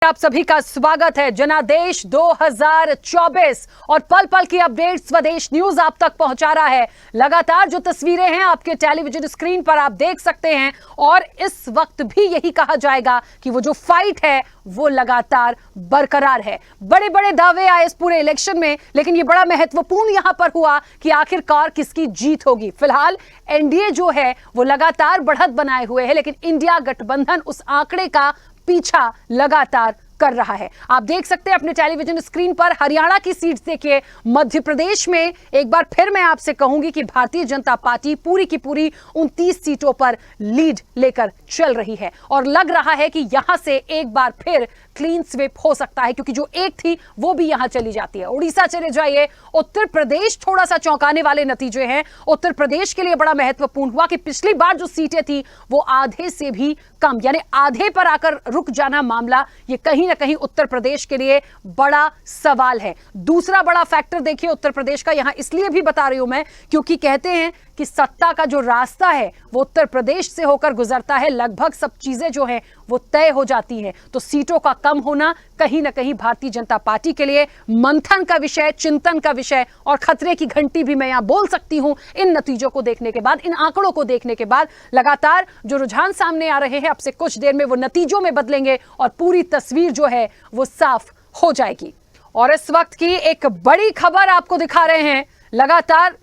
आप सभी का स्वागत है जनादेश 2024 और पल पल की अपडेट स्वदेश न्यूज आप तक पहुंचा रहा है। लगातार जो तस्वीरें हैं आपके टेलीविजन स्क्रीन पर आप देख सकते हैं और इस वक्त भी यही कहा जाएगा कि वो जो फाइट है वो लगातार बरकरार है। बड़े बड़े दावे आए इस पूरे इलेक्शन में, लेकिन ये बड़ा महत्वपूर्ण यहां पर हुआ कि आखिरकार किसकी जीत होगी। फिलहाल एनडीए जो है वो लगातार बढ़त बनाए हुए है, लेकिन इंडिया गठबंधन उस आंकड़े का पीछा लगातार कर रहा है। आप देख सकते हैं अपने टेलीविजन स्क्रीन पर हरियाणा की सीट्स देखिए। मध्य प्रदेश में एक बार फिर मैं आपसे कहूंगी कि भारतीय जनता पार्टी पूरी की पूरी 29 सीटों पर लीड लेकर चल रही है और लग रहा है कि यहां से एक बार फिर क्लीन स्वीप हो सकता है, क्योंकि जो एक थी वो भी यहां चली जाती है। उड़ीसा चले जाइए, उत्तर प्रदेश थोड़ा सा चौंकाने वाले नतीजे हैं। उत्तर प्रदेश के लिए बड़ा महत्वपूर्ण हुआ कि पिछली बार जो सीटें थी वो आधे से भी कम, यानी आधे पर आकर रुक जाना मामला, ये कहीं ना कहीं उत्तर प्रदेश के लिए बड़ा सवाल है। दूसरा बड़ा फैक्टर देखिए उत्तर प्रदेश का, यहां इसलिए भी बता रही हूं मैं क्योंकि कहते हैं कि सत्ता का जो रास्ता है वो उत्तर प्रदेश से होकर गुजरता है। लगभग सब चीजें जो हैं वो तय हो जाती हैं, तो सीटों का कम होना कहीं ना कहीं भारतीय जनता पार्टी के लिए मंथन का विषय, चिंतन का विषय और खतरे की घंटी भी मैं यहां बोल सकती हूं। इन नतीजों को देखने के बाद, इन आंकड़ों को देखने के बाद लगातार जो रुझान सामने आ रहे हैं, अब से कुछ देर में वो नतीजों में बदलेंगे और पूरी तस्वीर जो है वो साफ हो जाएगी। और इस वक्त की एक बड़ी खबर आपको दिखा रहे हैं। लगातार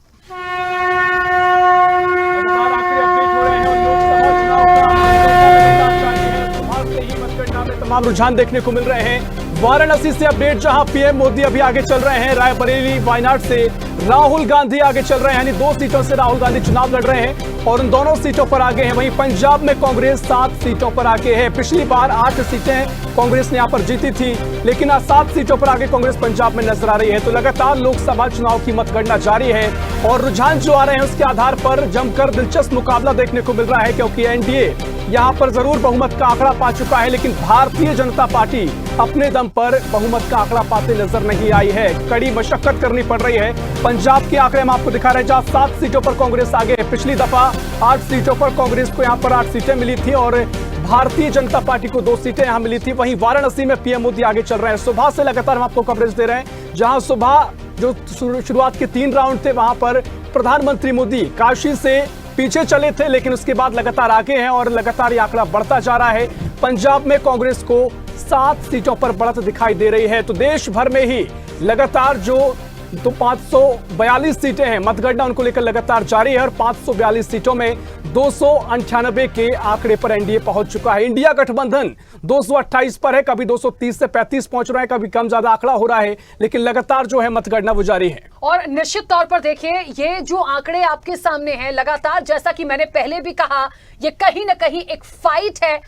तमाम रुझान देखने को मिल रहे हैं। वाराणसी से अपडेट, जहां पीएम मोदी अभी आगे चल रहे हैं। रायबरेली वायनाड से राहुल गांधी आगे चल रहे हैं, यानी 2 सीटों से राहुल गांधी चुनाव लड़ रहे हैं और उन दोनों सीटों पर आगे हैं। वहीं पंजाब में कांग्रेस 7 सीटों पर आगे है। पिछली बार 8 सीटें कांग्रेस ने यहां पर जीती थी, लेकिन आज 7 सीटों पर आगे कांग्रेस पंजाब में नजर आ रही है। तो लगातार लोकसभा चुनाव की मतगणना जारी है और रुझान जो आ रहे हैं उसके आधार पर जमकर दिलचस्प मुकाबला देखने को मिल रहा है, क्योंकि एनडीए यहां पर जरूर बहुमत का आंकड़ा पा चुका है, लेकिन भारतीय जनता पार्टी अपने दम पर बहुमत का आंकड़ा पाते नजर नहीं आई है। कड़ी मशक्कत करनी पड़ रही है। पंजाब के आंकड़े हम आपको दिखा रहे हैं, जहां 7 सीटों पर कांग्रेस आगे है। पिछली दफा 8 सीटों पर कांग्रेस को यहां पर 8 सीटें मिली थी और भारतीय जनता पार्टी को 2 सीटें यहां मिली थी। वहीं वाराणसी में पीएम मोदी आगे चल रहे हैं। सुबह से लगातार हम आपको कवरेज दे रहे हैं, जहां सुबह जो शुरुआत के 3 राउंड थे वहां पर प्रधानमंत्री मोदी काशी से पीछे चले थे, लेकिन उसके बाद लगातार आगे हैं और लगातार ये आंकड़ा बढ़ता जा रहा है। पंजाब में कांग्रेस को 7 सीटों पर बढ़त दिखाई दे रही है। तो देश भर में ही लगातार जो 542 सीटें हैं, मतगणना उनको लेकर लगातार जारी है और 542 सीटों में 298 के आंकड़े पर एनडीए पहुंच चुका है। इंडिया गठबंधन 228 पर है, कभी 230 से 35 पहुंच रहा है, कभी कम ज्यादा आंकड़ा हो रहा है, लेकिन लगातार जो है मतगणना वो जारी है। और निश्चित तौर पर देखिए ये जो आंकड़े आपके सामने हैं, लगातार जैसा कि मैंने पहले भी कहा, ये कहीं ना कहीं एक फाइट है।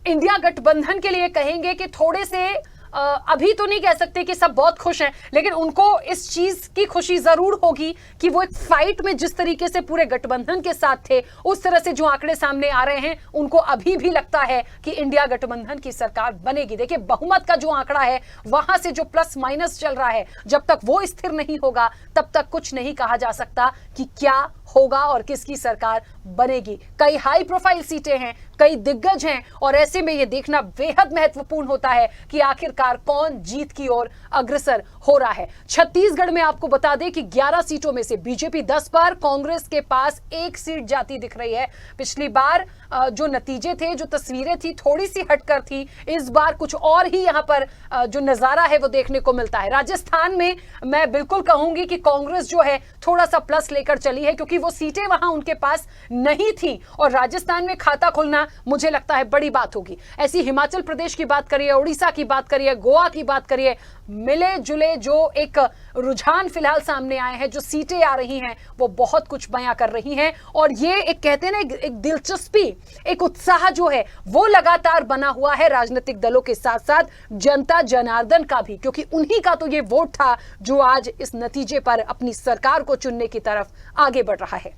इंडिया गठबंधन के लिए कहेंगे कि थोड़े से अभी तो नहीं कह सकते कि सब बहुत खुश हैं, लेकिन उनको इस चीज की खुशी जरूर होगी कि वो एक फाइट में जिस तरीके से पूरे गठबंधन के साथ थे, उस तरह से जो आंकड़े सामने आ रहे हैं, उनको अभी भी लगता है कि इंडिया गठबंधन की सरकार बनेगी। देखिए बहुमत का जो आंकड़ा है, वहां से जो प्लस माइनस चल रहा है, जब तक वो स्थिर नहीं होगा तब तक कुछ नहीं कहा जा सकता कि क्या होगा और किसकी सरकार बनेगी। कई हाई प्रोफाइल सीटें हैं, कई दिग्गज हैं और ऐसे में यह देखना बेहद महत्वपूर्ण होता है कि आखिरकार कौन जीत की ओर अग्रसर हो रहा है। छत्तीसगढ़ में आपको बता दें कि 11 सीटों में से बीजेपी 10 पर, कांग्रेस के पास 1 सीट जाती दिख रही है। पिछली बार जो नतीजे थे, जो तस्वीरें थी, थोड़ी सी हटकर थी। इस बार कुछ और ही यहां पर जो नजारा है वो देखने को मिलता है। राजस्थान में मैं बिल्कुल कहूंगी कि कांग्रेस जो है थोड़ा सा प्लस लेकर चली है, क्योंकि वो सीटें वहां उनके पास नहीं थी और राजस्थान में खाता खुलना मुझे लगता है बड़ी बात होगी। ऐसी हिमाचल प्रदेश की बात करिए, उड़ीसा की बात करिए, गोवा की बात करिए, मिले जुले जो एक रुझान फिलहाल सामने आए हैं, जो सीटें आ रही हैं वो बहुत कुछ बयां कर रही हैं और ये एक कहते हैं ना एक दिलचस्पी, एक उत्साह जो है वो लगातार बना हुआ है राजनीतिक दलों के साथ साथ जनता जनार्दन का भी, क्योंकि उन्हीं का तो ये वोट था जो आज इस नतीजे पर अपनी सरकार को चुनने की तरफ आगे बढ़ रहा है।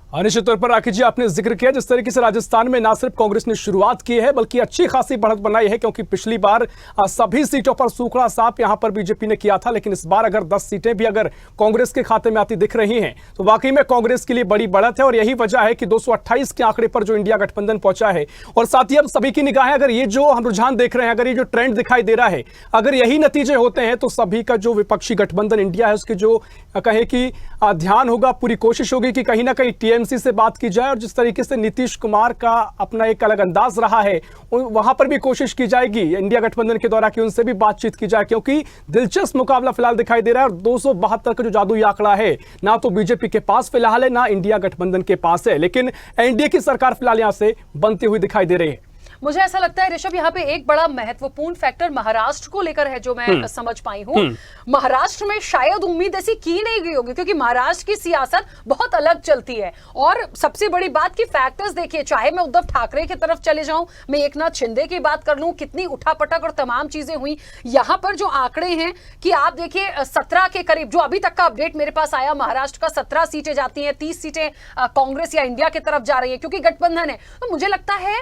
निश्चित तौर पर राखी जी, आपने जिक्र किया जिस तरीके से राजस्थान में ना सिर्फ कांग्रेस ने शुरुआत की है बल्कि अच्छी खासी बढ़त बनाई है, क्योंकि पिछली बार सभी सीटों पर सूखड़ा साफ यहां पर बीजेपी ने किया था, लेकिन इस बार अगर 10 सीटें भी अगर कांग्रेस के खाते में आती दिख रही हैं तो वाकई में कांग्रेस के लिए बड़ी बढ़त है। और यही वजह है कि 228 के आंकड़े पर जो इंडिया गठबंधन पहुंचा है। और साथ ही अब सभी की निगाहें, अगर ये जो हम रुझान देख रहे हैं, अगर ये जो ट्रेंड दिखाई दे रहा है, अगर यही नतीजे होते हैं तो सभी का जो विपक्षी गठबंधन इंडिया है उसके जो कहे कि ध्यान होगा, पूरी कोशिश होगी कि कहीं ना कहीं टीएमसी से बात की जाए। और जिस तरीके से नीतीश कुमार का अपना एक अलग अंदाज रहा है, वहां पर भी कोशिश की जाएगी इंडिया गठबंधन के द्वारा कि उनसे भी बातचीत की जाए, क्योंकि दिलचस्प मुकाबला फिलहाल दिखाई दे रहा है। और 272 का जो जादुई आंकड़ा है, ना तो बीजेपी के पास फिलहाल है, ना इंडिया गठबंधन के पास है, लेकिन एनडीए की सरकार फिलहाल यहां से बनती हुई दिखाई दे रही है। मुझे ऐसा लगता है ऋषभ, यहाँ पे एक बड़ा महत्वपूर्ण फैक्टर महाराष्ट्र को लेकर है जो मैं समझ पाई हूँ। महाराष्ट्र में शायद उम्मीद ऐसी की नहीं गई होगी, क्योंकि महाराष्ट्र की सियासत बहुत अलग चलती है। और सबसे बड़ी बात की फैक्टर्स देखिए, चाहे मैं उद्धव ठाकरे की तरफ चले जाऊं, मैं एकनाथ शिंदे की बात कर लूं, कितनी उठापटक और तमाम चीजें हुई। यहाँ पर जो आंकड़े हैं कि आप देखिए 17 के करीब, जो अभी तक का अपडेट मेरे पास आया, महाराष्ट्र का 17 सीटें जाती हैं, 30 सीटें कांग्रेस या इंडिया की तरफ जा रही है क्योंकि गठबंधन है। तो मुझे लगता है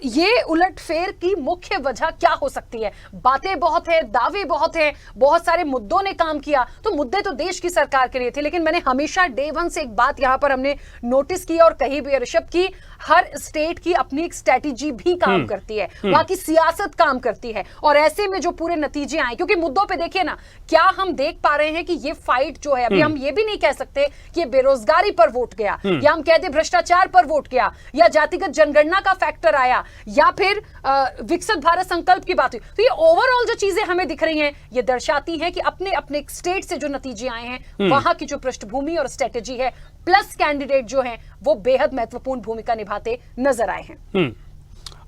ये उलटफेर की मुख्य वजह क्या हो सकती है? बातें बहुत है, दावे बहुत है, बहुत सारे मुद्दों ने काम किया, तो मुद्दे तो देश की सरकार के लिए थे, लेकिन मैंने हमेशा डे वन से एक बात यहां पर हमने नोटिस की और कही भी, ऋषभ, की हर स्टेट की अपनी एक स्ट्रेटेजी भी काम करती है, वहां की सियासत काम करती है। और ऐसे में जो पूरे नतीजे आए, क्योंकि मुद्दों पे देखिए ना, क्या हम देख पा रहे हैं कि ये फाइट जो है, अभी हम ये भी नहीं कह सकते कि ये बेरोजगारी पर वोट गया, या हम कहते भ्रष्टाचार पर वोट गया, या जातिगत जनगणना का फैक्टर आया, या फिर विकसित भारत संकल्प की बात हुई। तो ये ओवरऑल जो चीजें हमें दिख रही हैं, ये दर्शाती हैं कि अपने अपने स्टेट से जो नतीजे आए हैं, वहां की जो पृष्ठभूमि और स्ट्रेटेजी है, प्लस कैंडिडेट जो हैं, वो बेहद महत्वपूर्ण भूमिका निभाते नजर आए हैं।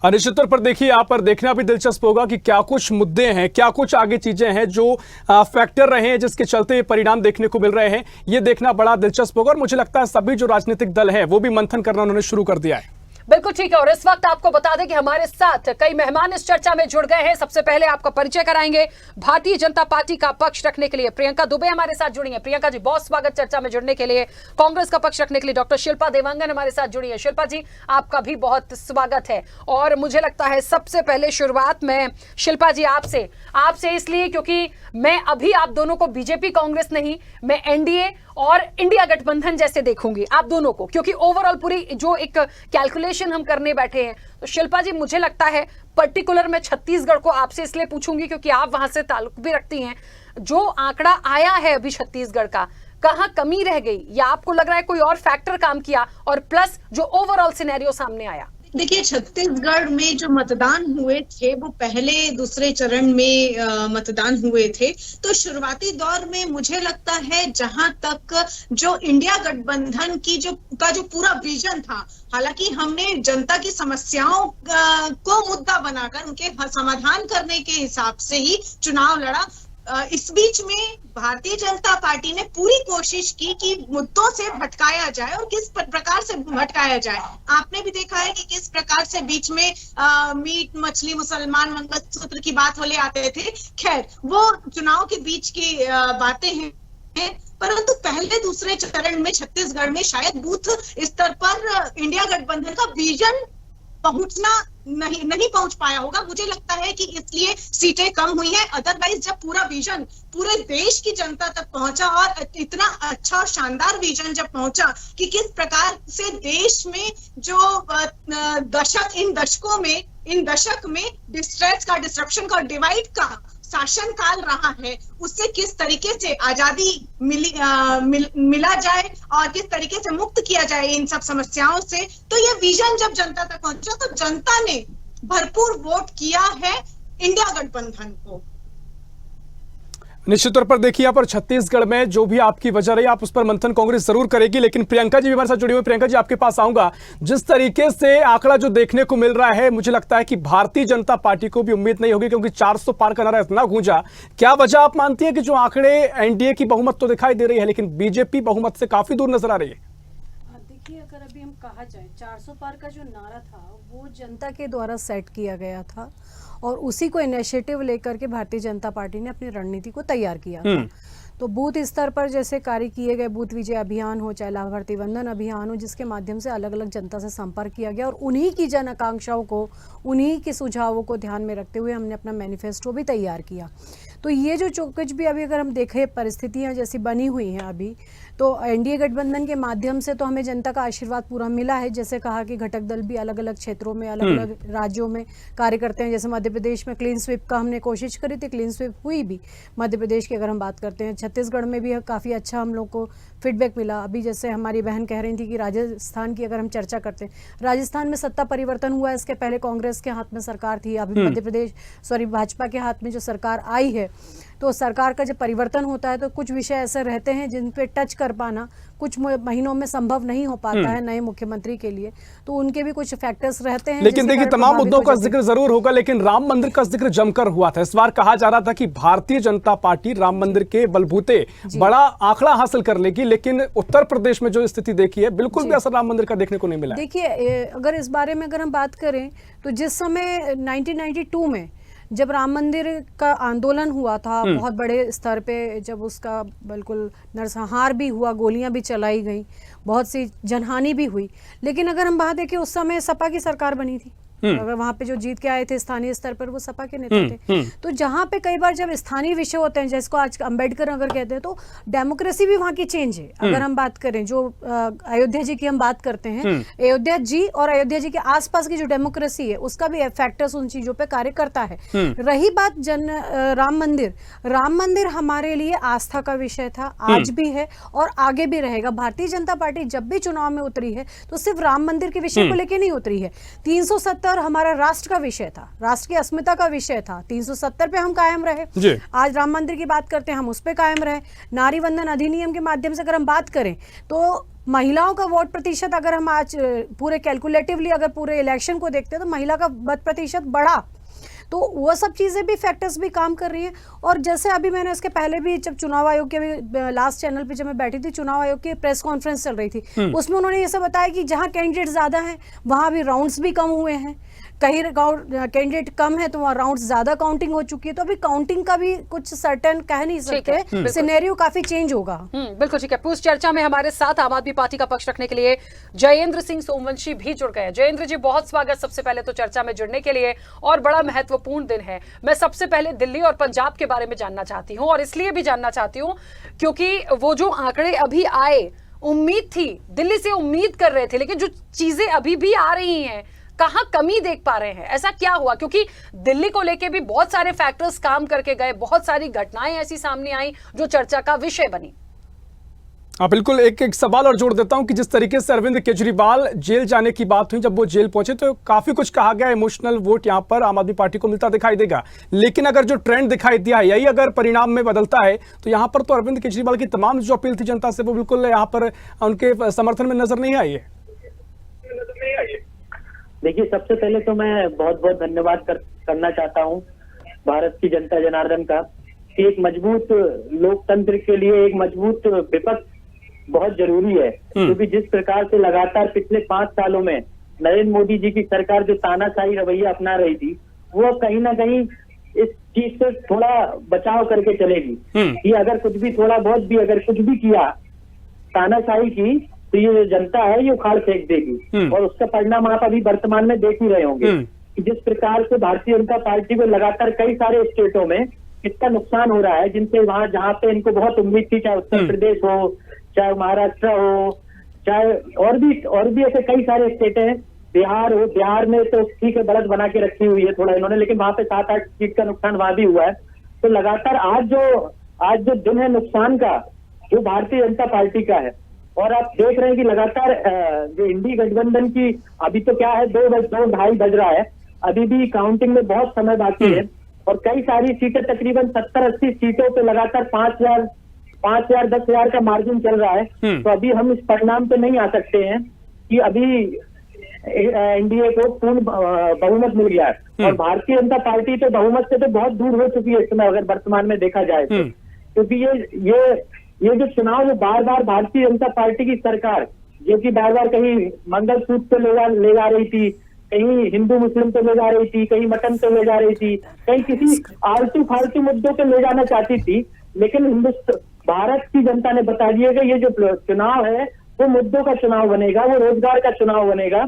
निश्चित तौर पर देखिए, यहाँ पर देखना भी दिलचस्प होगा कि क्या कुछ मुद्दे हैं, क्या कुछ आगे चीजें हैं जो फैक्टर रहे हैं जिसके चलते परिणाम देखने को मिल रहे हैं। ये देखना बड़ा दिलचस्प होगा। और मुझे लगता है सभी जो राजनीतिक दल है वो भी मंथन करना उन्होंने शुरू कर दिया है। बिल्कुल ठीक है। और इस वक्त आपको बता दें कि हमारे साथ कई मेहमान इस चर्चा में जुड़ गए हैं। सबसे पहले आपका परिचय कराएंगे, भारतीय जनता पार्टी का पक्ष रखने के लिए प्रियंका दुबे हमारे साथ जुड़ी हैं। प्रियंका जी, बहुत स्वागत चर्चा में जुड़ने के लिए। कांग्रेस का पक्ष रखने के लिए डॉक्टर शिल्पा देवांगन हमारे साथ जुड़ी है। शिल्पा जी, आपका भी बहुत स्वागत है। और मुझे लगता है सबसे पहले शुरुआत में शिल्पा जी आपसे इसलिए क्योंकि मैं अभी आप दोनों को बीजेपी कांग्रेस नहीं, मैं एनडीए और इंडिया गठबंधन जैसे देखूंगी आप दोनों को, क्योंकि ओवरऑल पूरी जो एक कैलकुलेशन हम करने बैठे हैं। तो शिल्पा जी, मुझे लगता है पर्टिकुलर मैं छत्तीसगढ़ को आपसे इसलिए पूछूंगी क्योंकि आप वहां से ताल्लुक भी रखती हैं। जो आंकड़ा आया है अभी छत्तीसगढ़ का, कहां कमी रह गई, या आपको लग रहा है कोई और फैक्टर काम किया, और प्लस जो ओवरऑल सिनेरियो सामने आया? देखिए, छत्तीसगढ़ में जो मतदान हुए थे वो पहले दूसरे चरण में मतदान हुए थे। तो शुरुआती दौर में मुझे लगता है जहां तक जो इंडिया गठबंधन की जो पूरा विजन था, हालांकि हमने जनता की समस्याओं को मुद्दा बनाकर उनके समाधान करने के हिसाब से ही चुनाव लड़ा। इस बीच में भारतीय जनता पार्टी ने पूरी कोशिश की कि मुद्दों से भटकाया जाए और किस प्रकार से भटकाया जाए। आपने भी देखा है कि किस प्रकार से बीच में मीट मछली मुसलमान मंगलसूत्र की बात वाले आते थे। खैर, वो चुनाव के बीच की बातें हैं। परंतु पहले दूसरे चरण में छत्तीसगढ़ में शायद बूथ स्तर पर इंडिया गठबंधन का विजन पहुंचना नहीं पहुंच पाया होगा। मुझे लगता है कि इसलिए सीटें कम हुई हैं। अदरवाइज जब पूरा विजन पूरे देश की जनता तक पहुंचा, और इतना अच्छा और शानदार विजन जब पहुंचा कि किस प्रकार से देश में जो इन दशक में डिस्ट्रेस का, डिस्ट्रप्शन का, डिवाइड का शासन काल रहा है, उससे किस तरीके से आजादी मिला जाए और किस तरीके से मुक्त किया जाए इन सब समस्याओं से। तो ये विजन जब जनता तक पहुंचा तो जनता ने भरपूर वोट किया है इंडिया गठबंधन को। निश्चित तौर पर देखिए, यहाँ पर छत्तीसगढ़ में जो भी आपकी वजह रही, आप उस पर मंथन कांग्रेस जरूर करेगी। लेकिन प्रियंका जी भी हमारे साथ जुड़ी हुई। प्रियंका जी, आपके पास आऊंगा। जिस तरीके से आंकड़ा जो देखने को मिल रहा है, मुझे लगता है कि भारतीय जनता पार्टी को भी उम्मीद नहीं होगी, क्योंकि 400 पार का नारा इतना गूंजा। क्या वजह आप मानती है कि जो आंकड़े एनडीए की बहुमत तो दिखाई दे रही है, लेकिन बीजेपी बहुमत से काफी दूर नजर आ रही है? देखिए, अगर अभी हम कहा जाए 400 पार का जो नारा था वो जनता के द्वारा सेट किया गया था, और उसी को इनिशिएटिव लेकर के भारतीय जनता पार्टी ने अपनी रणनीति को तैयार किया था। तो बूथ स्तर पर जैसे कार्य किए गए, बूथ विजय अभियान हो चाहे लाभार्थी वंदन अभियान हो, जिसके माध्यम से अलग अलग जनता से संपर्क किया गया और उन्हीं की जन आकांक्षाओं को, उन्हीं के सुझावों को ध्यान में रखते हुए हमने अपना मैनिफेस्टो भी तैयार किया। तो ये जो कुछ भी अभी अगर हम देखें परिस्थितियां जैसी बनी हुई हैं अभी, तो एनडीए गठबंधन के माध्यम से तो हमें जनता का आशीर्वाद पूरा मिला है। जैसे कहा कि घटक दल भी अलग अलग क्षेत्रों में, अलग अलग राज्यों में कार्य करते हैं। जैसे मध्य प्रदेश में क्लीन स्वीप का हमने कोशिश करी थी, क्लीन स्वीप हुई भी मध्य प्रदेश की अगर हम बात करते हैं। छत्तीसगढ़ में भी काफ़ी अच्छा हम लोग को फीडबैक मिला। अभी जैसे हमारी बहन कह रही थी कि राजस्थान की अगर हम चर्चा करते हैं, राजस्थान में सत्ता परिवर्तन हुआ है, इसके पहले कांग्रेस के हाथ में सरकार थी, अभी मध्य प्रदेश भाजपा के हाथ में जो सरकार आई है, तो सरकार का जब परिवर्तन होता है तो कुछ विषय ऐसे रहते हैं जिन पे टच कर पाना कुछ महीनों में संभव नहीं हो पाता है नए मुख्यमंत्री के लिए, तो उनके भी कुछ फैक्टर्स रहते हैं। लेकिन देखिए तमाम मुद्दों का जिक्र जरूर होगा, लेकिन राम मंदिर का जिक्र जमकर हुआ था। इस बार कहा जा रहा था कि भारतीय जनता पार्टी राम मंदिर के बलबूते बड़ा आंकड़ा हासिल कर लेगी, लेकिन उत्तर प्रदेश में जो स्थिति देखी है बिल्कुल भी असर राम मंदिर का देखने को नहीं मिला। देखिए अगर इस बारे में अगर हम बात करें तो जिस समय 1992 में जब राम मंदिर का आंदोलन हुआ था बहुत बड़े स्तर पे, जब उसका बिल्कुल नरसंहार भी हुआ, गोलियां भी चलाई गई, बहुत सी जनहानि भी हुई, लेकिन अगर हम बात देखें उस समय सपा की सरकार बनी थी। अगर वहां पे जो जीत के आए थे स्थानीय स्तर पर वो सपा के नेता थे। तो जहां पे कई बार जब स्थानीय विषय होते हैं, जिसको आज अंबेडकर अगर कहते हैं, तो डेमोक्रेसी भी वहां की चेंज है। अगर हम बात करें जो अयोध्या जी की हम बात करते हैं, अयोध्या जी और अयोध्या जी के आसपास की जो डेमोक्रेसी है उसका भी फैक्टर्स उन चीजों पे कार्य करता है। रही बात राम मंदिर हमारे लिए आस्था का विषय था, आज भी है और आगे भी रहेगा। भारतीय जनता पार्टी जब भी चुनाव में उतरी है तो सिर्फ राम मंदिर के विषय को लेकर नहीं उतरी है। 370 हमारा राष्ट्र का विषय था, राष्ट्र की अस्मिता का विषय था। 370 पे हम कायम रहे। आज राम मंदिर की बात करते हैं, हम उस पे कायम रहे। नारी वंदन अधिनियम के माध्यम से अगर हम बात करें तो महिलाओं का वोट प्रतिशत, अगर हम आज पूरे कैलकुलेटिवली अगर पूरे इलेक्शन को देखते हैं तो महिला का मत प्रतिशत बढ़ा। तो वो सब चीज़ें भी फैक्टर्स भी काम कर रही हैं। और जैसे अभी मैंने इसके पहले भी जब चुनाव आयोग के भी लास्ट चैनल पे जब मैं बैठी थी, चुनाव आयोग की प्रेस कॉन्फ्रेंस चल रही थी, उसमें उन्होंने ये सब बताया कि जहाँ कैंडिडेट ज़्यादा हैं वहाँ भी राउंड्स भी कम हुए हैं, कहीं कैंडिडेट कम है तो वहाँ राउंड ज्यादा काउंटिंग हो चुकी है। तो अभी काउंटिंग का भी कुछ सर्टेन कह नहीं सकते, सिनेरियो काफी चेंज होगा। बिल्कुल ठीक है। पूछ चर्चा में हमारे साथ आम आदमी पार्टी का पक्ष रखने के लिए जयेंद्र सिंह सोमवंशी भी जुड़ गए। जयेंद्र जी बहुत स्वागत सबसे पहले तो चर्चा में जुड़ने के लिए, और बड़ा महत्वपूर्ण दिन है। मैं सबसे पहले दिल्ली और पंजाब के बारे में जानना चाहती हूँ, और इसलिए भी जानना चाहती हूँ क्योंकि वो जो आंकड़े अभी आए, उम्मीद थी, दिल्ली से उम्मीद कर रहे थे, लेकिन जो चीजें अभी भी आ रही हैं कहां कमी देख पा रहे हैं, ऐसा क्या हुआ? क्योंकि दिल्ली को लेके भी बहुत सारे फैक्टर्स काम करके गए, बहुत सारी घटनाएं ऐसी सामने आई जो चर्चा का विषय बनी। बिल्कुल। एक सवाल और जोड़ देता हूं कि जिस तरीके से अरविंद केजरीवाल जेल जाने की बात हुई, जब वो जेल पहुंचे तो काफी कुछ कहा गया, इमोशनल वोट यहां पर आम आदमी पार्टी को मिलता दिखाई देगा। लेकिन अगर जो ट्रेंड दिखाई दिया है, यही अगर परिणाम में बदलता है, तो यहां पर तो अरविंद केजरीवाल की तमाम जो अपील थी जनता से वो बिल्कुल यहां पर उनके समर्थन में नजर नहीं आई है। देखिए, सबसे पहले तो मैं बहुत बहुत धन्यवाद करना चाहता हूं भारत की जनता जनार्दन का कि एक मजबूत लोकतंत्र के लिए एक मजबूत विपक्ष बहुत जरूरी है। क्योंकि जिस प्रकार से लगातार पिछले 5 सालों में नरेंद्र मोदी जी की सरकार जो तानाशाही रवैया अपना रही थी, वो कहीं ना कहीं इस चीज से थोड़ा बचाव करके चलेगी कि अगर कुछ भी थोड़ा बहुत भी अगर कुछ भी किया तानाशाही की, तो ये जनता है ये उखाड़ फेंक देगी। और उसका परिणाम आप अभी वर्तमान में देख ही रहे होंगे कि जिस प्रकार से भारतीय जनता पार्टी को लगातार कई सारे स्टेटों में कितना नुकसान हो रहा है, जिनसे वहां जहाँ पे इनको बहुत उम्मीद थी, चाहे उत्तर प्रदेश हो, चाहे महाराष्ट्र हो, चाहे और भी ऐसे कई सारे स्टेट हैं, बिहार हो, बिहार में तो ठीक है बढ़त बना के रखी हुई है थोड़ा इन्होंने, लेकिन वहां पे 7-8 सीट का नुकसान वहां भी हुआ है। तो लगातार आज जो दिन है नुकसान का, जो भारतीय जनता पार्टी का है। और आप देख रहे हैं कि लगातार जो इंडी गठबंधन की अभी तो क्या है 2-2:30 बज रहा है, अभी भी काउंटिंग में बहुत समय बाकी है और कई सारी सीटें तकरीबन 70-80 सीटों पे लगातार 5,000-10,000 का मार्जिन चल रहा है। तो अभी हम इस परिणाम पे नहीं आ सकते हैं कि अभी एनडीए को पूर्ण बहुमत मिल गया है। और भारतीय जनता पार्टी तो बहुमत से तो बहुत दूर हो चुकी है इस समय, अगर वर्तमान में देखा जाए तो। क्योंकि ये जो चुनाव जो बार बार भारतीय जनता पार्टी की सरकार जो कि बार बार कहीं मंगलसूत्र पे ले जा रही थी, कहीं हिंदू मुस्लिम पे ले जा रही थी, कहीं मटन पे ले जा रही थी, कहीं किसी आलतू फालतू मुद्दों पे ले जाना चाहती थी, लेकिन भारत की जनता ने बता दिया कि ये जो चुनाव है वो मुद्दों का चुनाव बनेगा, वो रोजगार का चुनाव बनेगा,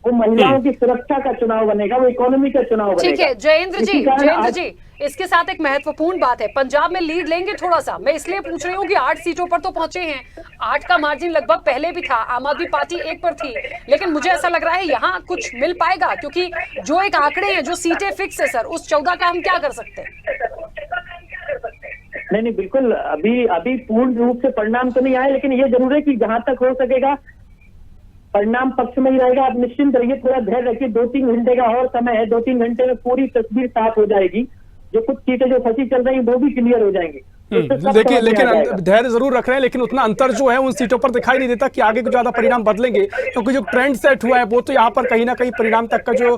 वो महिलाओं की सुरक्षा का चुनाव बनेगा, वो इकोनॉमी का चुनाव बनेगा। ठीक है जयेंद्र जी, इसके साथ एक महत्वपूर्ण बात है, पंजाब में लीड लेंगे थोड़ा सा। मैं इसलिए पूछ रही हूँ कि 8 सीटों पर तो पहुंचे हैं, 8 का मार्जिन लगभग पहले भी था, आम आदमी पार्टी 1 पर थी, लेकिन मुझे ऐसा लग रहा है यहाँ कुछ मिल पाएगा, क्योंकि जो एक आंकड़े हैं, जो सीटें फिक्स है सर, उस 14 का हम क्या कर सकते हैं? नहीं, बिल्कुल अभी पूर्ण रूप से परिणाम तो नहीं आए, लेकिन ये जरूर है कि जहां तक हो सकेगा परिणाम पक्ष में ही रहेगा। आप निश्चिंत रहिए, थोड़ा धैर्य रखिए, 2-3 घंटे का और समय है, 2-3 घंटे में पूरी तस्वीर साफ हो जाएगी। जो कुछ सीटें जो फंसी चल रही वो भी क्लियर हो जाएंगी। देखिए, लेकिन धैर्य जरूर रख रहे हैं, लेकिन उतना अंतर जो है उन सीटों पर दिखाई नहीं देता कि आगे कुछ ज्यादा परिणाम बदलेंगे, क्योंकि जो ट्रेंड सेट हुआ है वो तो यहाँ पर कहीं ना कहीं परिणाम तक का जो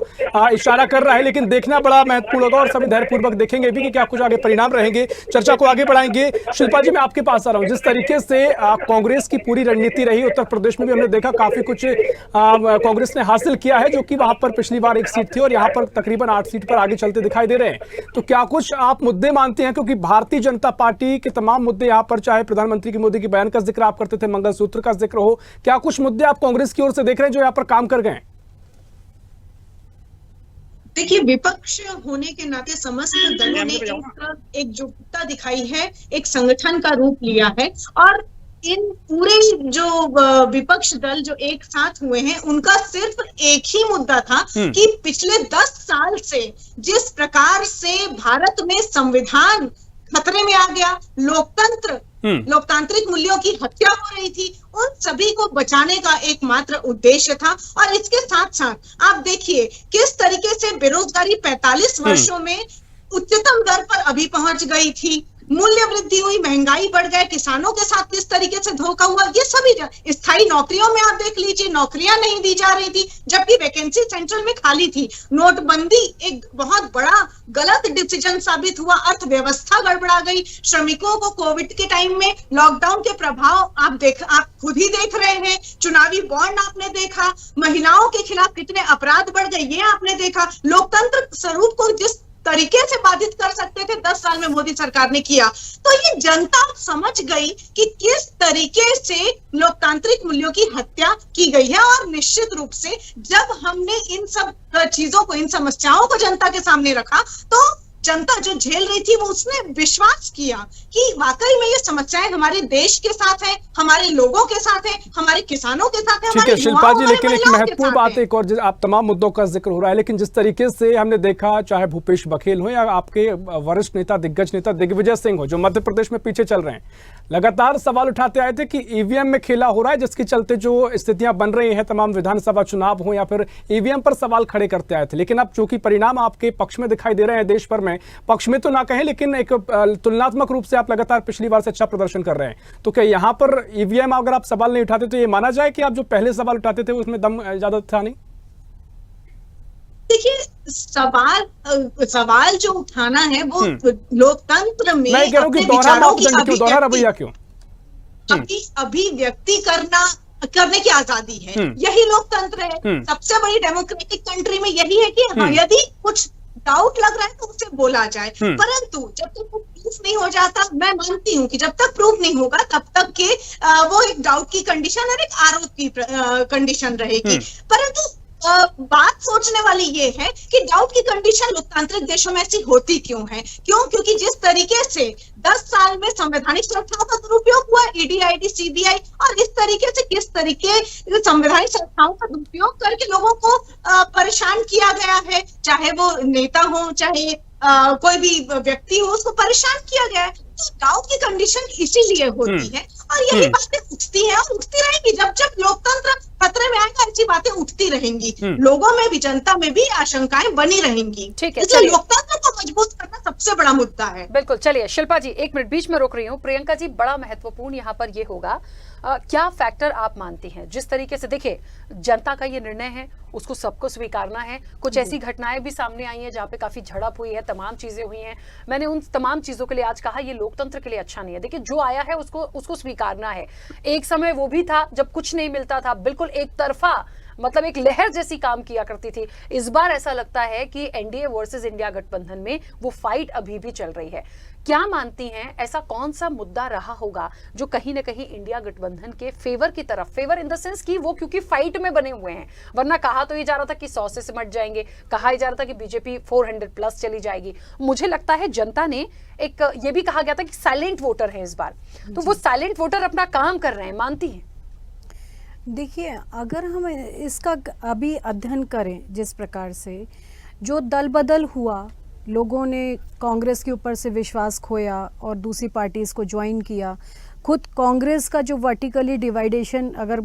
इशारा कर रहा है। लेकिन देखना बड़ा महत्वपूर्ण होगा और सभी धैर्यपूर्वक देखेंगे भी कि क्या कुछ आगे परिणाम रहेंगे। चर्चा को आगे बढ़ाएंगे। शिल्पा जी, मैं आपके पास आ रहा हूँ। जिस तरीके से कांग्रेस की पूरी रणनीति रही, उत्तर प्रदेश में भी हमने देखा काफी कुछ कांग्रेस ने हासिल किया है, जो कि वहां पर पिछली बार 1 सीट थी और यहाँ पर तकरीबन 8 सीट पर आगे चलते दिखाई दे रहे हैं। तो क्या कुछ आप मुद्दे मानते हैं, क्योंकि भारतीय जनता पार्टी के तमाम मुद्दे यहाँ पर, चाहे प्रधानमंत्री की मोदी के बयान का जिक्र आप करते थे, मंगलसूत्र का जिक्र हो, क्या कुछ मुद्दे आप कांग्रेस की ओर से देख रहे हैं जो यहाँ पर काम कर गए? देखिए, विपक्ष होने के नाते समस्त दलों ने एकजुटता दिखाई है, एक संगठन का रूप लिया है, और इन पूरे जो विपक्ष दल जो एक साथ हुए हैं, उनका सिर्फ एक ही मुद्दा था कि पिछले 10 साल से जिस प्रकार से भारत में संविधान खतरे में आ गया, लोकतांत्रिक मूल्यों की हत्या हो रही थी, उन सभी को बचाने का एकमात्र उद्देश्य था। और इसके साथ साथ आप देखिए किस तरीके से बेरोजगारी 45 वर्षों में उच्चतम दर पर अभी पहुंच गई थी, मूल्य वृद्धि हुई, महंगाई बढ़ गए, किसानों के साथ किस तरीके से धोखा हुआ, ये सभी स्थायी नौकरियों में आप देख लीजिए, नौकरियां नहीं दी जा रही थी, जबकि वैकेंसी सेंट्रल में खाली थी। नोटबंदी एक बहुत बड़ा गलत डिसीजन साबित हुआ, अर्थव्यवस्था गड़बड़ा गई, श्रमिकों को कोविड के टाइम में लॉकडाउन के प्रभाव आप खुद ही देख रहे हैं, चुनावी बॉन्ड आपने देखा, महिलाओं के खिलाफ कितने अपराध बढ़ गए ये आपने देखा, लोकतंत्र स्वरूप को जिस तरीके से बाधित कर सकते थे 10 साल में मोदी सरकार ने किया। तो ये जनता समझ गई कि किस तरीके से लोकतांत्रिक मूल्यों की हत्या की गई है, और निश्चित रूप से जब हमने इन सब चीजों को, इन समस्याओं को जनता के सामने रखा, तो जनता जो झेल रही थी वो उसने विश्वास किया कि वाकई में ये समस्याएं हमारे देश के साथ है, हमारे लोगों के साथ है, हमारे किसानों के साथ है। ठीक है शिल्पा जी, लेकिन एक महत्वपूर्ण बात एक और, आप तमाम मुद्दों का जिक्र हो रहा है, लेकिन जिस तरीके से हमने देखा, चाहे भूपेश बघेल हो या आपके वरिष्ठ नेता, दिग्गज नेता दिग्विजय सिंह हो, जो मध्य प्रदेश में पीछे चल रहे हैं, लगातार सवाल उठाते आए थे कि ईवीएम में खेला हो रहा है, जिसके चलते जो स्थितियां बन रही हैं, तमाम विधानसभा चुनाव हो या फिर ईवीएम पर सवाल खड़े करते आए थे। लेकिन अब चूंकि परिणाम आपके पक्ष में दिखाई दे रहे हैं, देश भर में, पक्ष में तो ना कहें, लेकिन एक तुलनात्मक रूप से आप लगातार पिछली बार से अच्छा प्रदर्शन कर रहे हैं, तो क्या यहां पर ईवीएम अगर आप सवाल नहीं उठाते तो ये माना जाए कि आप जो पहले सवाल उठाते थे उसमें दम ज्यादा था नहीं? देखिए, सवाल जो उठाना है वो लोकतंत्र में मैं कह रहा हूं कि दोहरा मापदंड क्यों, दोहरा रवैया क्यों? अभिव्यक्ति करने की आजादी है, यही लोकतंत्र है। सबसे बड़ी डेमोक्रेटिक कंट्री में यही है कि यदि कुछ डाउट लग रहा है तो उसे बोला जाए, परंतु जब तक वो प्रूफ नहीं हो जाता, मैं मानती हूँ कि जब तक प्रूफ नहीं होगा तब तक के वो एक डाउट की कंडीशन और एक आरोप की कंडीशन रहेगी। परंतु बात सोचने वाली ये है कि डाउट की कंडीशन लोकतांत्रिक देशों में ऐसी होती क्यों है? क्योंकि जिस तरीके से 10 साल में संवैधानिक सुरक्षाओं का दुरुपयोग हुआ, ईडी, आईडी, सीबीआई, और इस तरीके से किस तरीके संवैधानिक सुरक्षाओं का दुरुपयोग करके लोगों को परेशान किया गया है, चाहे वो नेता हो, चाहे कोई भी व्यक्ति हो, उसको परेशान किया गया है। तो डाउट की कंडीशन इसीलिए होती है, और यही बातें उठती हैं और उठती रहेंगी। जब जब लोकतंत्र खतरे में आएगा, ऐसी बातें उठती रहेंगी, लोगों में भी, जनता में भी आशंकाएं बनी रहेंगी। ठीक है, इसलिए लोकतंत्र को मजबूत करना सबसे बड़ा मुद्दा है। बिल्कुल। चलिए शिल्पा जी, 1 मिनट बीच में रोक रही हूँ। प्रियंका जी, बड़ा महत्वपूर्ण यहाँ पर ये होगा, क्या फैक्टर आप मानती हैं, जिस तरीके से देखिए जनता का ये निर्णय है, उसको सबको स्वीकारना है। कुछ ऐसी घटनाएं भी सामने आई हैं जहाँ पे काफी झड़प हुई है, तमाम चीजें हुई हैं। मैंने उन तमाम चीजों के लिए आज कहा ये लोकतंत्र के लिए अच्छा नहीं है। देखिए, जो आया है उसको स्वीकारना है। एक समय वो भी था जब कुछ नहीं मिलता था, बिल्कुल एक तरफा मतलब एक लहर जैसी काम किया करती थी। इस बार ऐसा लगता है कि एनडीए वर्सेस इंडिया गठबंधन में वो फाइट अभी भी चल रही है। क्या मानती हैं, ऐसा कौन सा मुद्दा रहा होगा जो कहीं ना कहीं इंडिया गठबंधन के फेवर की तरफ, फेवर इन द सेंस कि वो क्योंकि फाइट में बने हुए हैं, वरना कहा तो ये जा रहा था कि 100 से सिमट जाएंगे, कहा जा रहा था कि बीजेपी 400 प्लस चली जाएगी। मुझे लगता है जनता ने एक ये भी कहा गया था कि साइलेंट वोटर है इस बार, तो वो साइलेंट वोटर अपना काम कर रहे हैं, मानती हैं? देखिए, अगर हम इसका अभी अध्ययन करें, जिस प्रकार से जो दल बदल हुआ, लोगों ने कांग्रेस के ऊपर से विश्वास खोया और दूसरी पार्टीज़ को ज्वाइन किया। खुद कांग्रेस का जो वर्टिकली डिवाइडेशन, अगर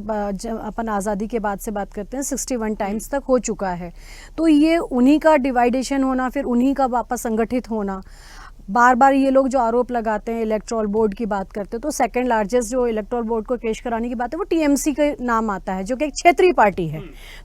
अपन आज़ादी के बाद से बात करते हैं, 61 टाइम्स तक हो चुका है। तो ये उन्हीं का डिवाइडेशन होना, फिर उन्हीं का वापस संगठित होना। बार बार ये लोग जो आरोप लगाते हैं, इलेक्टोरल बोर्ड की बात करते हैं, तो सेकंड लार्जेस्ट जो इलेक्टोरल बोर्ड को पेश कराने की बात है वो टीएमसी के नाम आता है, जो कि एक क्षेत्रीय पार्टी है।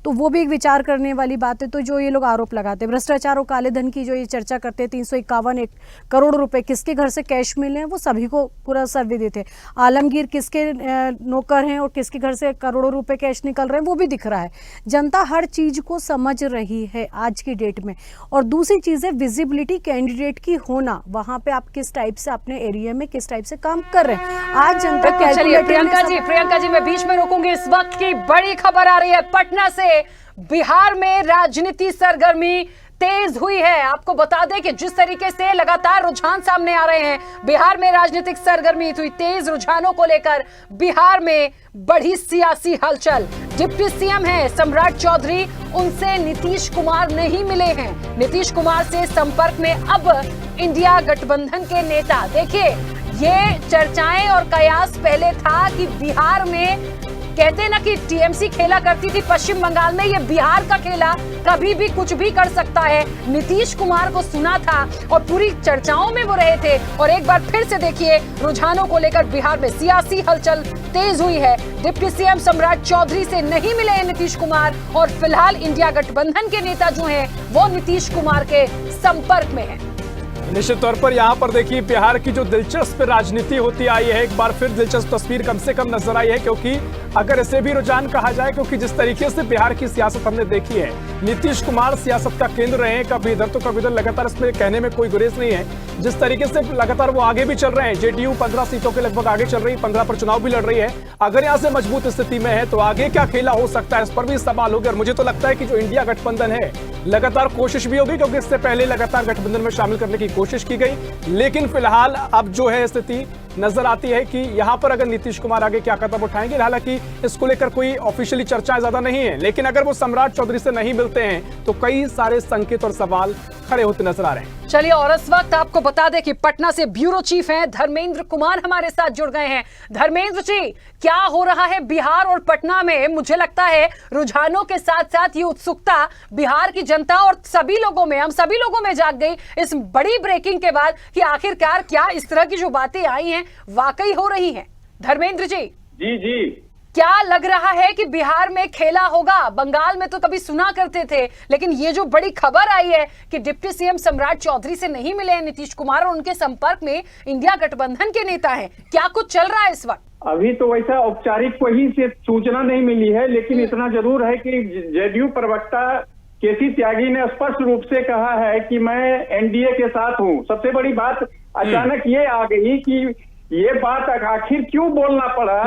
तो वो भी एक विचार करने वाली बात है। तो जो ये लोग आरोप लगाते हैं, भ्रष्टाचार और काले धन की जो ये चर्चा करते हैं, 351 करोड़ रुपए किसके घर से कैश मिले हैं, वो सभी को पूरा सर्वे देते। आलमगीर किसके नौकर हैं और किसके घर से करोड़ों रुपए कैश निकल रहे हैं, वो भी दिख रहा है। जनता हर चीज को समझ रही है आज की डेट में। और दूसरी चीज है विजिबिलिटी कैंडिडेट की होना, वहां पे आप किस टाइप से अपने एरिया में किस टाइप से काम कर रहे हैं। आज जनता चलिए प्रियंका जी मैं बीच में रोकूंगी। इस वक्त की बड़ी खबर आ रही है पटना से। बिहार में राजनीति सरगर्मी तेज हुई है। आपको बता दें कि जिस तरीके से लगातार रुझान सामने आ रहे हैं, बिहार में राजनीतिक सरगर्मी हुई तेज। रुझानों को लेकर बिहार में बढ़ी सियासी हलचल। डिप्टी सीएम हैं सम्राट चौधरी, उनसे नीतीश कुमार नहीं मिले हैं। नीतीश कुमार से संपर्क में अब इंडिया गठबंधन के नेता। देखिए, ये चर्चाएं और कयास पहले था कि बिहार में कहते ना कि टीएमसी खेला करती थी पश्चिम बंगाल में, ये बिहार का खेला कभी भी कुछ भी कर सकता है। नीतीश कुमार को सुना था और पूरी चर्चाओं में वो रहे थे। और एक बार फिर से देखिए, रुझानों को लेकर बिहार में सियासी हलचल तेज हुई है। डिप्टी सीएम सम्राट चौधरी से नहीं मिले हैं नीतीश कुमार और फिलहाल इंडिया गठबंधन के नेता जो हैं वो नीतीश कुमार के संपर्क में हैं। निश्चित तौर पर यहाँ पर देखिए, बिहार की जो दिलचस्प राजनीति होती आई है, एक बार फिर दिलचस्प तस्वीर कम से कम नजर आई है। क्योंकि अगर इसे भी रुझान कहा जाए, क्योंकि जिस तरीके से बिहार की सियासत हमने देखी है, नीतीश कुमार सियासत का केंद्र रहे हैं, कभी इधर तो कभी उधर, लगातार इसमें कहने में कोई गुरेज नहीं है। जिस तरीके से लगातार वो आगे भी चल रहे हैं, जेडीयू 15 सीटों के लगभग आगे चल रही है, 15 पर चुनाव भी लड़ रही है। अगर यहाँ से मजबूत स्थिति में है तो आगे क्या खेला हो सकता है, इस पर भी सवाल होगा। और मुझे तो लगता है कि जो इंडिया गठबंधन है, लगातार कोशिश भी होगी, क्योंकि इससे पहले लगातार गठबंधन में शामिल करने की कोशिश की गई। लेकिन फिलहाल अब जो है स्थिति नजर आती है कि यहां पर अगर नीतीश कुमार आगे क्या कदम उठाएंगे, हालांकि इसको लेकर कोई ऑफिशियली चर्चा ज्यादा नहीं है, लेकिन अगर वो सम्राट चौधरी से नहीं मिलते हैं तो कई सारे संकेत और सवाल खड़े होते नजर आ रहे हैं। चलिए, और इस वक्त आपको बता दें कि पटना से ब्यूरो चीफ हैं धर्मेंद्र कुमार हमारे साथ जुड़ गए हैं। धर्मेंद्र जी, क्या हो रहा है बिहार और पटना में? मुझे लगता है रुझानों के साथ साथ ये उत्सुकता बिहार की जनता और सभी लोगों में, हम सभी लोगों में जाग गई इस बड़ी ब्रेकिंग के बाद कि आखिरकार क्या इस तरह की जो बातें आई हैं वाकई हो रही हैं। धर्मेंद्र जी जी क्या लग रहा है कि बिहार में खेला होगा? बंगाल में तो कभी सुना करते थे, लेकिन ये जो बड़ी खबर आई है कि डिप्टी सीएम सम्राट चौधरी से नहीं मिले हैं नीतीश कुमार और उनके संपर्क में इंडिया गठबंधन के नेता हैं, क्या कुछ चल रहा है इस वक्त? अभी तो वैसा औपचारिक कोई से सूचना नहीं मिली है, लेकिन इतना जरूर है कि जेडीयू प्रवक्ता केसी त्यागी ने स्पष्ट रूप से कहा है कि मैं एनडीए के साथ हूं। सबसे बड़ी बात अचानक ये आ गई कि ये बात आखिर क्यों बोलना पड़ा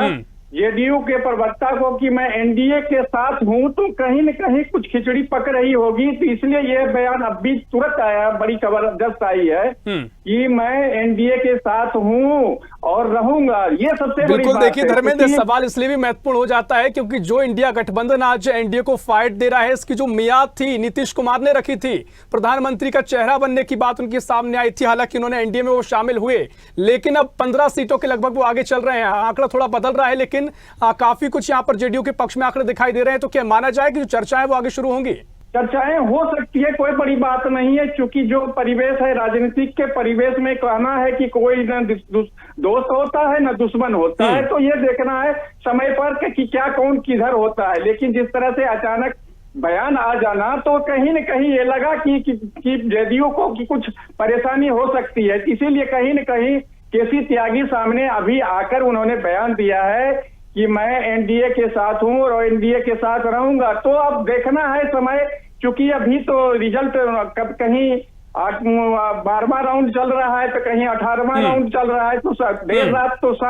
जेडीयू के प्रवक्ता को कि मैं एनडीए के साथ हूं, तो कहीं न कहीं कुछ खिचड़ी पक रही होगी। तो इसलिए यह बयान अभी तुरंत आया, बड़ी जबरदस्त आई है कि मैं एनडीए के साथ हूं और रहूंगा। ये सबसे बड़ी बिल्कुल। बात देखिए है। धर्मेंद्र, सवाल इसलिए भी महत्वपूर्ण हो जाता है क्योंकि जो इंडिया गठबंधन आज एनडीए को फाइट दे रहा है, इसकी जो मियाद थी नीतीश कुमार ने रखी थी, प्रधानमंत्री का चेहरा बनने की बात उनके सामने आई थी। हालांकि उन्होंने एनडीए में वो शामिल हुए, लेकिन अब 15 सीटों के लगभग वो आगे चल रहे हैं। आंकड़ा थोड़ा बदल रहा है, लेकिन काफी कुछ यहाँ पर जेडीयू के पक्ष में आंकड़े दिखाई दे रहे हैं। तो क्या माना जाए कि जो चर्चाएं वो आगे शुरू होंगी? चर्चाएं हो सकती है, कोई बड़ी बात नहीं है, क्योंकि जो परिवेश है राजनीतिक के परिवेश में कहना है कि कोई न दोस्त होता है न दुश्मन होता है, तो ये देखना है समय पर कि क्या कौन किधर होता है। लेकिन जिस तरह से अचानक बयान आ जाना, तो कहीं न कहीं ये लगा कि जेडीयू को कि कुछ परेशानी हो सकती है। इसीलिए कहीं न कहीं केसी त्यागी सामने अभी आकर उन्होंने बयान दिया है कि मैं एनडीए के साथ हूं और एनडीए के साथ रहूंगा। तो अब देखना है समय, क्योंकि अभी तो रिजल्ट कब कहीं 12वां राउंड चल रहा है तो कहीं 18वां राउंड चल रहा है, तो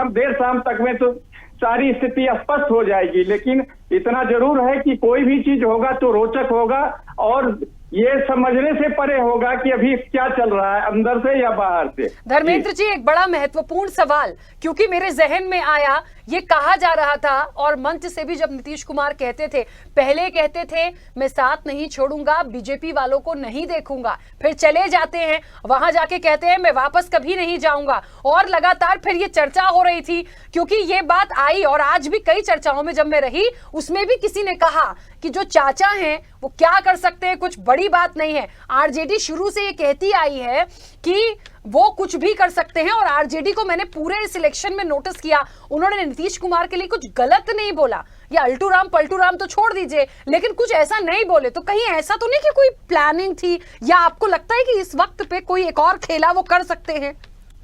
देर शाम तक में तो सारी स्थिति स्पष्ट हो जाएगी। लेकिन इतना जरूर है कि कोई भी चीज होगा तो रोचक होगा और ये समझने से परे होगा कि अभी क्या चल रहा है अंदर से या बाहर से। धर्मेंद्र जी, एक बड़ा महत्वपूर्ण सवाल, क्योंकि मेरे जहन में आया, ये कहा जा रहा था और मंच से भी जब नीतीश कुमार कहते थे, पहले कहते थे मैं साथ नहीं छोड़ूंगा, बीजेपी वालों को नहीं देखूंगा, फिर चले जाते हैं, वहां जाके कहते हैं मैं वापस कभी नहीं जाऊंगा, और लगातार फिर ये चर्चा हो रही थी, क्योंकि ये बात आई और आज भी कई चर्चाओं में जब मैं रही उसमें भी किसी ने कहा कि जो चाचा हैं वो क्या कर सकते हैं, कुछ बड़ी बात नहीं है। आरजेडी शुरू से ये कहती आई है कि वो कुछ भी कर सकते हैं, और आरजेडी को मैंने पूरे इस इलेक्शन में नोटिस किया, उन्होंने नीतीश कुमार के लिए कुछ गलत नहीं बोला, या अल्टू राम पलटू राम तो छोड़ दीजिए, लेकिन कुछ ऐसा नहीं बोले। तो कहीं ऐसा तो नहीं कि कोई प्लानिंग थी, या आपको लगता है कि इस वक्त पे कोई एक और खेला वो कर सकते हैं?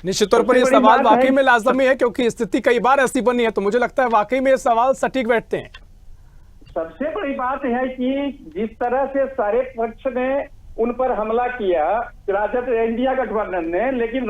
निश्चित तौर पर यह सवाल वाकई में लाजमी है, क्योंकि स्थिति कई बार ऐसी बनी है, तो मुझे लगता है वाकई में ये सवाल सटीक बैठते हैं। सबसे बड़ी बात है कि जिस तरह से सारे पक्ष ने उन पर हमला किया, राजद इंडिया गठबंधन ने, लेकिन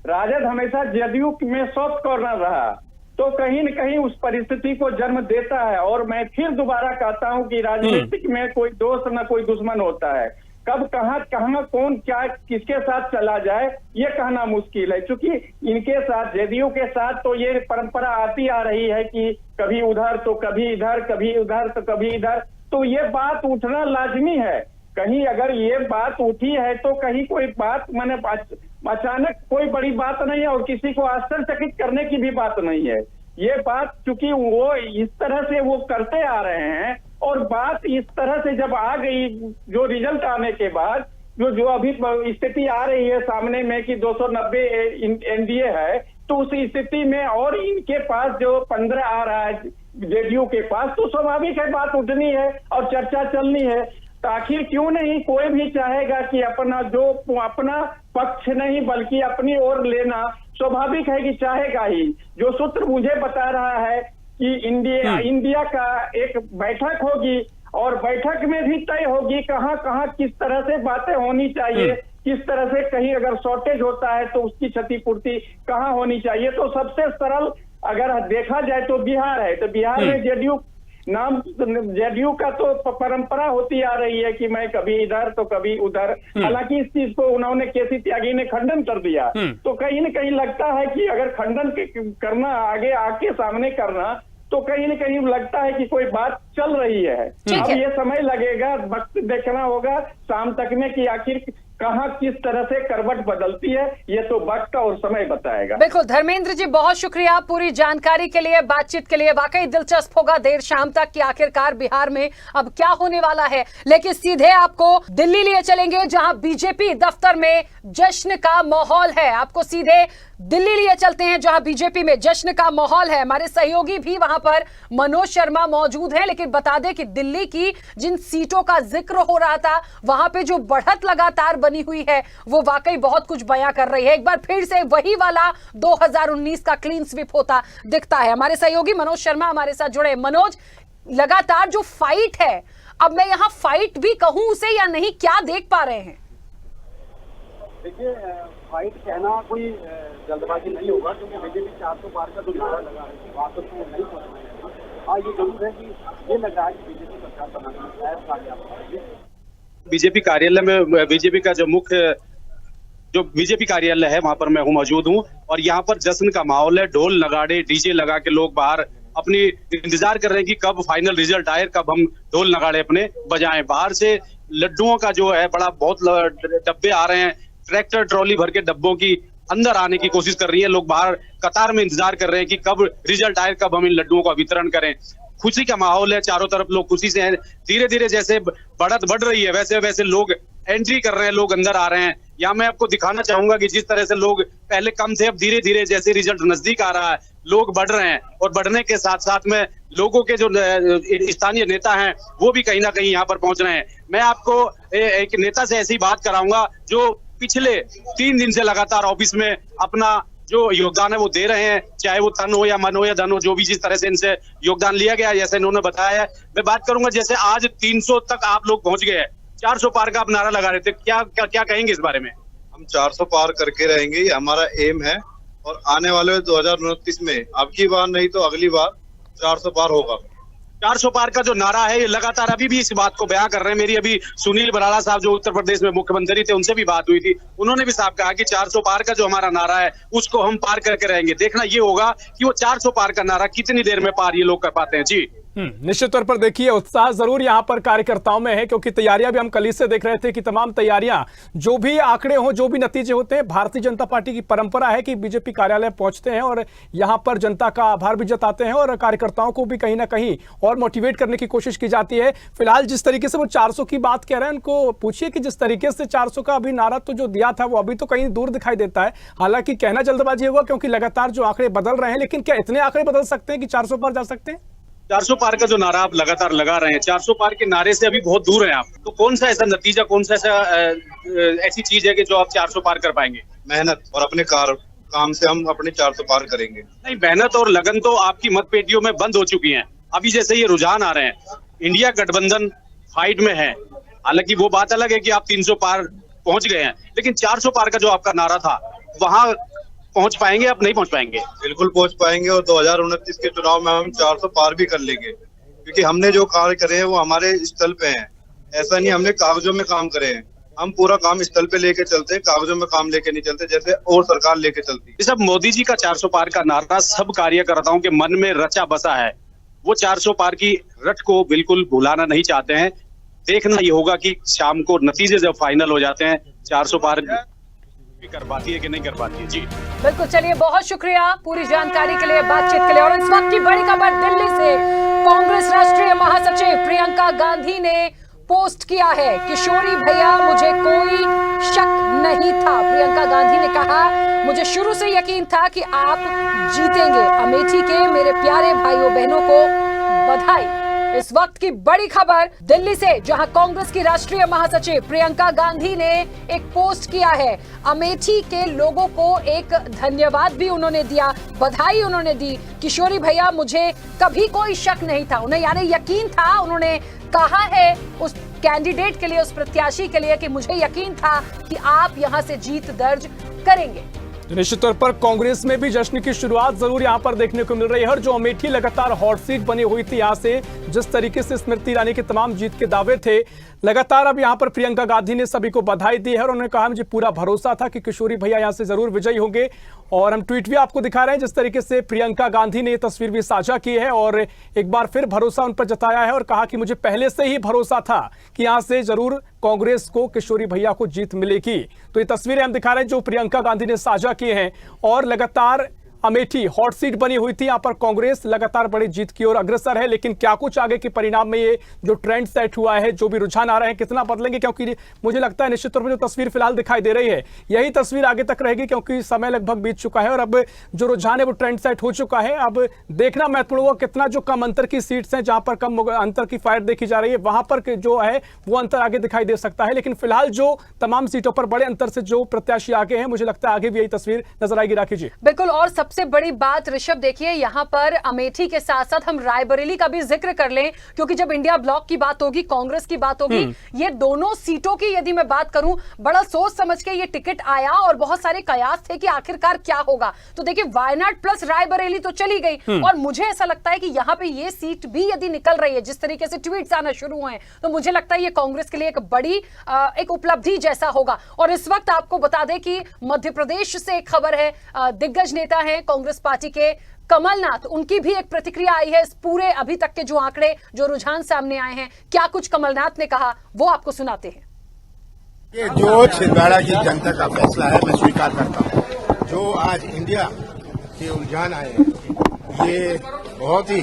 राजद हमेशा जदयू में सॉफ्ट कॉर्नर रहा, तो कहीं न कहीं उस परिस्थिति को जन्म देता है। और मैं फिर दोबारा कहता हूं कि राजनीतिक में कोई दोस्त न कोई दुश्मन होता है, कब कहां कौन क्या किसके साथ चला जाए ये कहना मुश्किल है। क्योंकि इनके साथ, जदयू के साथ तो ये परंपरा आती आ रही है कि कभी उधर तो कभी इधर, कभी उधर तो कभी इधर, तो ये बात उठना लाजमी है। कहीं अगर ये बात उठी है तो कहीं कोई बात मैंने अचानक कोई बड़ी बात नहीं है और किसी को आश्चर्यचकित करने की भी बात नहीं है। ये बात चूंकि वो इस तरह से वो करते आ रहे हैं, और बात इस तरह से जब आ गई, जो रिजल्ट आने के बाद जो अभी स्थिति आ रही है सामने में कि 290 एनडीए है, तो उस स्थिति में और इनके पास जो 15 आ रहा है जेडीयू के पास, तो स्वाभाविक है बात उठनी है और चर्चा चलनी है। तो आखिर क्यों नहीं, कोई भी चाहेगा कि अपना पक्ष नहीं बल्कि अपनी ओर लेना, स्वाभाविक है कि चाहेगा ही। जो सूत्र मुझे बता रहा है कि इंडिया का एक बैठक होगी और बैठक में भी तय होगी कहां किस तरह से बातें होनी चाहिए, किस तरह से कहीं अगर शॉर्टेज होता है तो उसकी क्षतिपूर्ति कहां होनी चाहिए। तो सबसे सरल अगर देखा जाए तो बिहार है, तो बिहार में जेडीयू का तो परंपरा होती आ रही है कि मैं कभी इधर तो कभी उधर। हालांकि इस चीज को उन्होंने केसी त्यागी ने खंडन कर दिया, तो कहीं न कहीं लगता है कि अगर खंडन करना, आगे आके सामने करना, तो कहीं न कहीं लगता है कि कोई बात चल रही है। अब ये समय लगेगा, वक्त देखना होगा शाम तक में कि आखिर कहां किस तरह से करवट बदलती है, ये तो वक्त और समय बताएगा। बिल्कुल धर्मेंद्र जी, बहुत शुक्रिया पूरी जानकारी के लिए, बातचीत के लिए। वाकई दिलचस्प होगा देर शाम तक कि आखिरकार बिहार में अब क्या होने वाला है। लेकिन सीधे आपको दिल्ली लिए चलेंगे, जहां बीजेपी दफ्तर में जश्न का माहौल है। आपको सीधे दिल्ली लिए चलते हैं, जहां बीजेपी में जश्न का माहौल है। हमारे सहयोगी भी वहां पर मनोज शर्मा मौजूद हैं। लेकिन बता दें कि दिल्ली की जिन सीटों का जिक्र हो रहा था, वहां पे जो बढ़त लगातार बनी हुई है वो वाकई बहुत कुछ बयां कर रही है। एक बार फिर से वही वाला 2019 का क्लीन स्वीप होता दिखता है। हमारे सहयोगी मनोज शर्मा हमारे साथ जुड़े। मनोज, लगातार जो फाइट है, अब मैं यहां फाइट भी कहूं उसे या नहीं, क्या देख पा रहे हैं? देखिए, फाइट कहना कोई जल्दबाजी नहीं होगा, क्योंकि बीजेपी 400 पार का जो नारा लगा है वहाँ तो नहीं पहुँच रहे हैं। हाँ, ये जरूर है कि ये लग रहा है कि बीजेपी सरकार बनाने में प्रयास कामयाब। बीजेपी कार्यालय में बीजेपी का जो बीजेपी कार्यालय है वहाँ पर मैं मौजूद हूँ, और यहाँ पर जश्न का माहौल है। ढोल नगाड़े डीजे लगा के लोग बाहर अपनी इंतजार कर रहे हैं कि कब फाइनल रिजल्ट आए, कब हम ढोल नगाड़े अपने बजाएं। बाहर से लड्डुओं का जो है बहुत डब्बे आ रहे हैं, ट्रैक्टर ट्रॉली भर के डब्बों की अंदर आने की कोशिश कर रही है। लोग बाहर कतार में इंतजार कर रहे हैं कि कब रिजल्ट आए, कब हम इन लड्डुओं का वितरण करें। खुशी का माहौल है, चारों तरफ लोग खुशी से हैं। धीरे धीरे जैसे बढ़त बढ़ रही है वैसे वैसे लोग एंट्री कर रहे हैं, लोग अंदर आ रहे हैं। यहाँ मैं आपको दिखाना चाहूंगा कि जिस तरह से लोग पहले कम थे, अब धीरे धीरे जैसे रिजल्ट नजदीक आ रहा है लोग बढ़ रहे हैं, और बढ़ने के साथ साथ में लोगों के जो स्थानीय नेता हैं वो भी कहीं ना कहीं यहाँ पर पहुंच रहे हैं। मैं आपको एक नेता से ऐसी बात कराऊंगा जो पिछले 3 दिन से लगातार ऑफिस में अपना जो योगदान है वो दे रहे हैं, चाहे वो तन हो या मन हो या धन हो, जो भी जिस तरह से इनसे योगदान लिया गया, जैसे इन्होंने बताया है। मैं बात करूंगा, जैसे आज 300 तक आप लोग पहुंच गए हैं, 400 पार का आप नारा लगा रहे थे, क्या कहेंगे इस बारे में? हम 400 पार करके रहेंगे, ये हमारा एम है। और आने वाले 2029 में अब की बार नहीं तो अगली बार 400 पार होगा। 400 पार का जो नारा है ये लगातार अभी भी इस बात को बयां कर रहे हैं। मेरी अभी सुनील बराला साहब जो उत्तर प्रदेश में मुख्यमंत्री थे, उनसे भी बात हुई थी, उन्होंने भी साफ कहा कि 400 पार का जो हमारा नारा है उसको हम पार करके रहेंगे। देखना ये होगा कि वो 400 पार का नारा कितनी देर में पार ये लोग कर पाते हैं। जी निश्चित तौर पर देखिए उत्साह जरूर यहां पर कार्यकर्ताओं में है, क्योंकि तैयारियां भी हम कल से देख रहे थे कि तमाम तैयारियां, जो भी आंकड़े हों, जो भी नतीजे होते हैं, भारतीय जनता पार्टी की परंपरा है कि बीजेपी कार्यालय पहुंचते हैं और यहां पर जनता का आभार भी जताते हैं और कार्यकर्ताओं को भी कहीं ना कहीं और मोटिवेट करने की कोशिश की जाती है। फिलहाल जिस तरीके से वो 400 की बात कह रहे हैं, उनको पूछिए कि जिस तरीके से 400 का अभी नारा तो जो दिया था वो अभी तो कहीं दूर दिखाई देता है। हालांकि कहना जल्दबाजी होगा क्योंकि लगातार जो आंकड़े बदल रहे हैं, लेकिन क्या इतने आंकड़े बदल सकते हैं कि 400 पार जा सकते हैं? 400 पार का जो नारा आप लगातार लगा रहे हैं, 400 पार के नारे से अभी बहुत दूर हैं आप, तो कौन सा ऐसा नतीजा, कौन सा ऐसा ऐसी चीज है कि जो आप 400 पार कर पाएंगे? मेहनत और अपने काम से हम अपने 400 पार करेंगे। नहीं, मेहनत और लगन तो आपकी मतपेटियों में बंद हो चुकी हैं। अभी जैसे ये रुझान आ रहे हैं, इंडिया गठबंधन फाइट में है, हालांकि वो बात अलग है कि आप 300 पार पहुंच गए हैं, लेकिन 400 पार का जो आपका नारा था वहां पहुंच पाएंगे? आप नहीं पहुंच पाएंगे? बिल्कुल पहुंच पाएंगे और 2029 के चुनाव में हम 400 पार भी कर लेंगे, क्योंकि हमने जो कार्य करे हैं वो हमारे स्थल पे हैं। ऐसा नहीं हमने कागजों में काम करे हैं, हम पूरा काम स्थल पे लेके चलते हैं, कागजों में काम लेके नहीं चलते जैसे और सरकार लेके चलती है। सब मोदी जी का 400 पार का नारा सब कार्यकर्ताओं के मन में रचा बसा है। वो 400 पार की रट को बिल्कुल भुलाना नहीं चाहते हैं। देखना ये होगा कि शाम को नतीजे जब फाइनल हो जाते हैं, 400 पार कर पाती है कि नहीं कर पाती है। जी बिल्कुल, चलिए बहुत शुक्रिया पूरी जानकारी के लिए, बातचीत के लिए। और इस वक्त की बड़ी खबर दिल्ली से, कांग्रेस राष्ट्रीय महासचिव प्रियंका गांधी ने पोस्ट किया है, किशोरी भैया मुझे कोई शक नहीं था। प्रियंका गांधी ने कहा, मुझे शुरू से यकीन था कि आप जीतेंगे। अमेठी के मेरे प्यारे भाइयों बहनों को बधाई। इस वक्त की बड़ी खबर दिल्ली से, जहां कांग्रेस की राष्ट्रीय महासचिव प्रियंका गांधी ने एक पोस्ट किया है। अमेठी के लोगों को एक धन्यवाद भी उन्होंने दिया, बधाई उन्होंने दी। किशोरी भैया मुझे कभी कोई शक नहीं था, उन्हें यानी यकीन था। उन्होंने कहा है उस कैंडिडेट के लिए, उस प्रत्याशी के लिए कि मुझे यकीन था कि आप यहां से जीत दर्ज करेंगे। निश्चित तौर पर कांग्रेस में भी जश्न की शुरुआत जरूर यहां पर देखने को मिल रही है। और जो अमेठी लगातार हॉट सीट बनी हुई थी, यहां से जिस तरीके से स्मृति ईरानी के तमाम जीत के दावे थे, लगातार अब यहां पर प्रियंका गांधी ने सभी को बधाई दी है और उन्होंने कहा मुझे पूरा भरोसा था कि किशोरी भैया यहां से जरूर विजयी होंगे। और हम ट्वीट भी आपको दिखा रहे हैं जिस तरीके से प्रियंका गांधी ने तस्वीर भी साझा की है और एक बार फिर भरोसा उन पर जताया है और कहा कि मुझे पहले से ही भरोसा था कि यहां से जरूर कांग्रेस को, किशोरी भैया को जीत मिलेगी। तो ये तस्वीरें हम दिखा रहे हैं जो प्रियंका गांधी ने साझा की हैं। और लगातार अमेठी हॉट सीट बनी हुई थी, यहां पर कांग्रेस लगातार बड़ी जीत की ओर अग्रसर है। लेकिन क्या कुछ आगे के परिणाम में ये जो ट्रेंड सेट हुआ है, जो भी रुझान आ रहे हैं, कितना बदलेंगे? क्योंकि मुझे लगता है निश्चित तौर पर जो तस्वीर फिलहाल दिखाई दे रही है, यही तस्वीर आगे तक रहेगी, क्योंकि समय लगभग बीत चुका है और अब जो रुझान है वो ट्रेंड सेट हो चुका है। अब देखना महत्वपूर्ण होगा कितना जो कम अंतर की सीट्स हैं, जहां पर कम अंतर की फाइट देखी जा रही है, वहां पर जो है वो अंतर आगे दिखाई दे सकता है। लेकिन फिलहाल जो तमाम सीटों पर बड़े अंतर से जो प्रत्याशी आगे हैं, मुझे लगता है आगे भी यही तस्वीर नजर आएगी। राखी जी बिल्कुल, और सबसे बड़ी बात ऋषभ देखिए, यहां पर अमेठी के साथ साथ हम रायबरेली का भी जिक्र कर लें, क्योंकि जब इंडिया ब्लॉक की बात होगी, कांग्रेस की बात होगी, ये दोनों सीटों की यदि मैं बात करूं, बड़ा सोच समझ के ये टिकट आया और बहुत सारे कयास थे कि आखिरकार क्या होगा। तो देखिए, वायनाड प्लस रायबरेली तो चली गई और मुझे ऐसा लगता है कि यहां पे ये सीट भी यदि निकल रही है, जिस तरीके से ट्वीट्स आना शुरू हुए हैं, तो मुझे लगता है ये कांग्रेस के लिए एक बड़ी एक उपलब्धि जैसा होगा। और इस वक्त आपको बता दें कि मध्य प्रदेश से एक खबर है, दिग्गज नेता है कांग्रेस पार्टी के कमलनाथ, उनकी भी एक प्रतिक्रिया आई है इस पूरे अभी तक के जो आंकड़े, जो रुझान सामने आए हैं। क्या कुछ कमलनाथ ने कहा वो आपको सुनाते हैं। ये जो छिंदवाड़ा की जनता का फैसला है, मैं स्वीकार करता हूँ। जो आज इंडिया के रुझान आए हैं, ये बहुत ही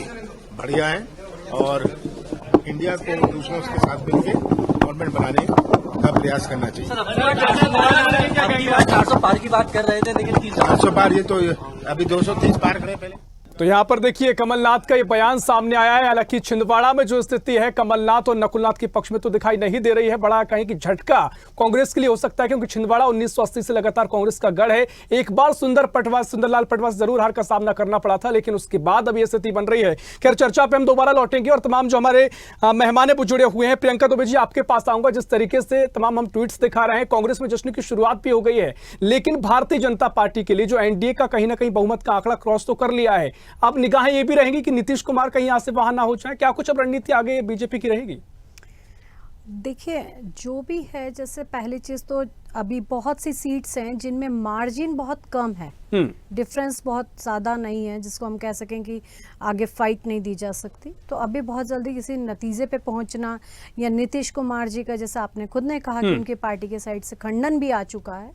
बढ़िया है और इंडिया को दूसरों के साथ मिलकर गवर्नमेंट बनाने का प्रयास करना चाहिए। 400 पार की बात कर रहे थे, लेकिन 400 पार, ये तो अभी 230 पार करें पहले। तो यहाँ पर देखिए कमलनाथ का ये बयान सामने आया है। हालांकि छिंदवाड़ा में जो स्थिति है कमलनाथ और नकुलनाथ के पक्ष में तो दिखाई नहीं दे रही है। बड़ा कहीं कि झटका कांग्रेस के लिए हो सकता है, क्योंकि छिंदवाड़ा 1980 से लगातार कांग्रेस का गढ़ है। एक बार सुंदरलाल पटवा से जरूर हार का सामना करना पड़ा था, लेकिन उसके बाद अब ये स्थिति बन रही है। खैर, चर्चा पे हम दोबारा लौटेंगे और तमाम जो हमारे मेहमान जुड़े हुए हैं। प्रियंका दुबे जी, आपके पास आऊंगा। जिस तरीके से तमाम हम ट्वीट्स दिखा रहे हैं, कांग्रेस में जश्न की शुरुआत भी हो गई है, लेकिन भारतीय जनता पार्टी के लिए जो एनडीए का कहीं ना कहीं बहुमत का आंकड़ा क्रॉस तो कर लिया है, अब निगाहें ये भी रहेंगी कि नीतीश कुमार कहीं यहां से वहां ना हो जाए। क्या कुछ अब रणनीति आगे बीजेपी की रहेगी? देखिए, जो भी है, जैसे पहली चीज तो अभी बहुत सी सीट्स हैं जिनमें मार्जिन बहुत कम है, डिफरेंस बहुत ज़्यादा नहीं है जिसको हम कह सकें कि आगे फाइट नहीं दी जा सकती। तो अभी बहुत जल्दी किसी नतीजे पे पहुंचना, या नीतीश कुमार जी का जैसा आपने खुद ने कहा कि उनकी पार्टी के साइड से खंडन भी आ चुका है,